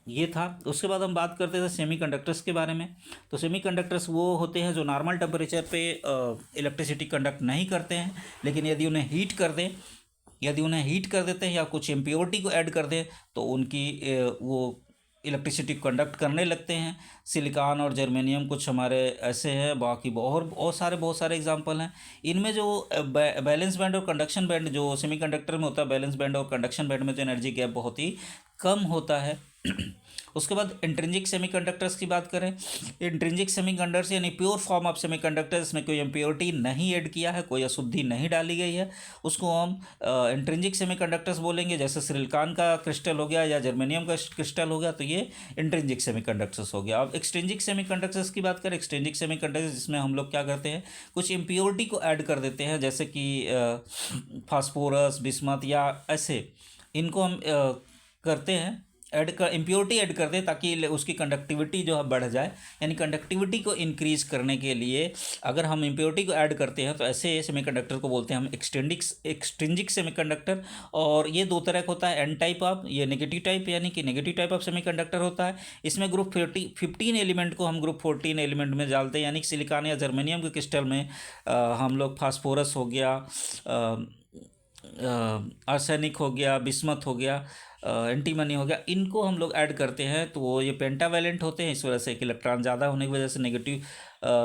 ये था। उसके बाद हम बात करते थे सेमीकंडक्टर्स के बारे में। तो सेमीकंडक्टर्स वो होते हैं जो नॉर्मल टेम्परेचर पे इलेक्ट्रिसिटी कंडक्ट नहीं करते हैं, लेकिन यदि उन्हें हीट कर देते हैं या कुछ इम्प्योरिटी को ऐड कर दें तो उनकी वो इलेक्ट्रिसिटी कंडक्ट करने लगते हैं। सिलिकॉन और जर्मेनियम कुछ हमारे ऐसे हैं, बाकी बहुत सारे एग्जांपल हैं। इनमें जो बैलेंस बैंड और कंडक्शन बैंड जो सेमीकंडक्टर में होता है, बैलेंस बैंड और कंडक्शन बैंड में जो एनर्जी गैप बहुत ही कम होता है। उसके बाद इंट्रिंसिक सेमीकंडक्टर्स की बात करें, इंट्रिंसिक सेमीकंडक्टर्स यानी प्योर फॉर्म ऑफ सेमीकंडक्टर्स, इसमें कोई इम्प्योरिटी नहीं ऐड किया है, कोई अशुद्धि नहीं डाली गई है, उसको हम इंट्रिंसिक सेमीकंडक्टर्स बोलेंगे। जैसे सिलिकॉन का क्रिस्टल हो गया या जर्मेनियम का क्रिस्टल हो गया, तो ये इंट्रिंसिक सेमीकंडक्टर्स हो गया। अब एक्सट्रिंसिक सेमीकंडक्टर्स की बात करें, एक्सट्रिंसिक सेमीकंडक्टर्स जिसमें हम लोग क्या करते हैं, कुछ इम्प्योरिटी को ऐड कर देते हैं, जैसे कि फास्फोरस, बिस्मथ या ऐसे, इनको हम करते हैं इम्प्योरिटी ऐड कर दें ताकि उसकी कंडक्टिविटी जो है बढ़ जाए। यानी कंडक्टिविटी को इंक्रीज करने के लिए अगर हम इम्प्योरिटी को ऐड करते हैं तो ऐसे सेमीकंडक्टर को बोलते हैं हम एक्सट्रिंसिक सेमीकंडक्टर। और ये 2 तरह का होता है, एन टाइप ऑफ, ये नेगेटिव टाइप, यानी कि नेगेटिव टाइप ऑफ सेमीकंडक्टर होता है। इसमें ग्रुप 15 एलिमेंट को हम ग्रुप 14 एलिमेंट में डालते हैं, यानी कि सिलिकॉन या जर्मेनियम के क्रिस्टल में हम लोग फास्फोरस हो गया, आर्सेनिक हो गया, बिस्मथ हो गया, एंटीमनी हो गया, इनको हम लोग ऐड करते हैं तो वो ये पेंटावैलेंट होते हैं। इस वजह से एक इलेक्ट्रॉन ज़्यादा होने की वजह से नेगेटिव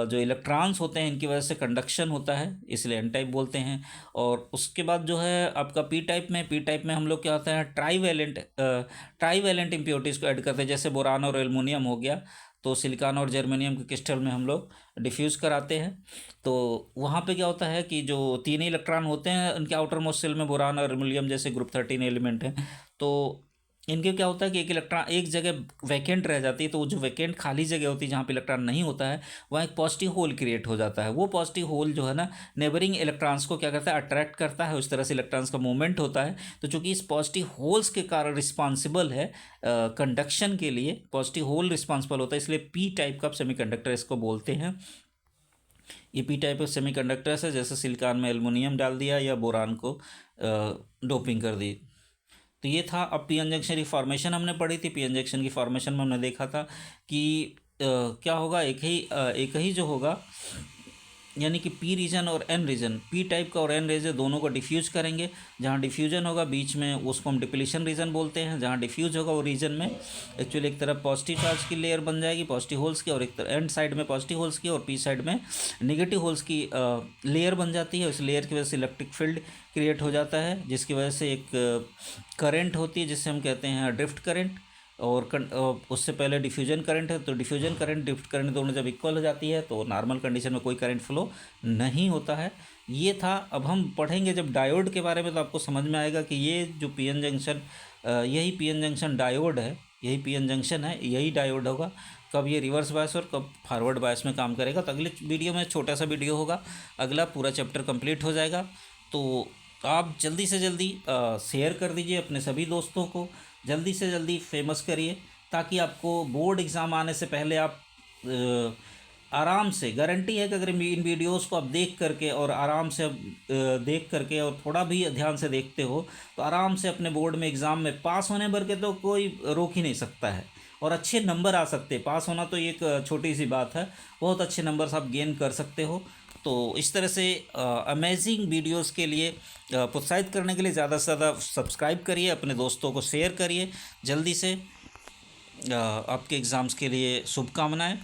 जो इलेक्ट्रॉन्स होते हैं इनकी वजह से कंडक्शन होता है, इसलिए एन टाइप बोलते हैं। और उसके बाद जो है आपका पी टाइप में हम लोग क्या होता है, ट्राईवैलेंट इम्प्योरिटीज़ को ऐड करते हैं। जैसे बोरान और एल्युमिनियम हो गया, तो सिलिकॉन और जर्मेनियम के क्रिस्टल में हम लोग डिफ्यूज़ कराते हैं। तो वहाँ पे क्या होता है कि जो 3 इलेक्ट्रॉन होते हैं उनके आउटर मोस्ट शेल में बोरान और एल्युमिनियम जैसे ग्रुप 13 एलिमेंट हैं, तो इनके क्या होता है कि एक इलेक्ट्रॉन एक जगह वैकेंट रह जाती है, तो वो जो वैकेंट खाली जगह होती है जहाँ पे इलेक्ट्रॉन नहीं होता है, वहाँ एक पॉजिटिव होल क्रिएट हो जाता है। वो पॉजिटिव होल जो है ना नेबरिंग इलेक्ट्रॉन्स को क्या करता है, अट्रैक्ट करता है, उस तरह से इलेक्ट्रॉन्स का मूवमेंट होता है। तो चूंकि इस पॉजिटिव होल्स के कारण रिस्पॉन्सिबल है कंडक्शन के लिए, पॉजिटिव होल रिस्पॉन्सिबल होता है, इसलिए पी टाइप का सेमीकंडक्टर इसको बोलते हैं। ये पी टाइप ऑफ सेमीकंडक्टर्स है, जैसे सिलिकॉन में एल्युमिनियम डाल दिया या बोरान को डोपिंग कर दी। तो ये था। अब पी एन जंक्शन की फॉर्मेशन हमने पढ़ी थी। पी एन जंक्शन की फॉर्मेशन में हमने देखा था कि क्या होगा, एक ही जो होगा, यानी कि पी रीजन और एन रीजन, पी टाइप का और एन रीजन दोनों को डिफ्यूज करेंगे। जहाँ डिफ्यूजन होगा बीच में उसको हम डिप्लीशन रीजन बोलते हैं। जहाँ डिफ्यूज होगा वो रीजन में एक्चुअली एक तरफ पॉजिटिव चार्ज की लेयर बन जाएगी, पॉजिटिव होल्स की, और एक तरफ एंड साइड में पॉजिटिव होल्स की, और पी साइड में नेगेटिव होल्स की लेयर बन जाती है। उस लेयर की वजह से इलेक्ट्रिक फील्ड क्रिएट हो जाता है, जिसकी वजह से एक करंट होती है जिससे हम कहते हैं ड्रिफ्ट करंट। और उससे पहले डिफ्यूजन करंट है, तो डिफ्यूजन करंट ड्रिफ्ट करंट दोनों जब इक्वल हो जाती है तो नॉर्मल कंडीशन में कोई करंट फ्लो नहीं होता है। ये था। अब हम पढ़ेंगे जब डायोड के बारे में, तो आपको समझ में आएगा कि ये जो पीएन जंक्शन, यही पीएन जंक्शन डायोड है, यही पीएन जंक्शन है, यही डायोड होगा। कब ये रिवर्स बायस और कब फॉरवर्ड बायस में काम करेगा, तो अगले वीडियो में छोटा सा वीडियो होगा, अगला पूरा चैप्टर कंप्लीट हो जाएगा। तो आप जल्दी से जल्दी शेयर कर दीजिए अपने सभी दोस्तों को, जल्दी से जल्दी फेमस करिए, ताकि आपको बोर्ड एग्ज़ाम आने से पहले आप आराम से, गारंटी है कि अगर इन वीडियोस को आप देख करके और आराम से देख करके और थोड़ा भी ध्यान से देखते हो, तो आराम से अपने बोर्ड में एग्ज़ाम में पास होने भर के तो कोई रोक ही नहीं सकता है, और अच्छे नंबर आ सकते हैं। पास होना तो एक छोटी सी बात है, बहुत अच्छे नंबर्स आप गेन कर सकते हो। तो इस तरह से अमेजिंग वीडियोस के लिए प्रोत्साहित करने के लिए ज़्यादा से ज़्यादा सब्सक्राइब करिए, अपने दोस्तों को शेयर करिए। जल्दी से आपके एग्ज़ाम्स के लिए शुभकामनाएं।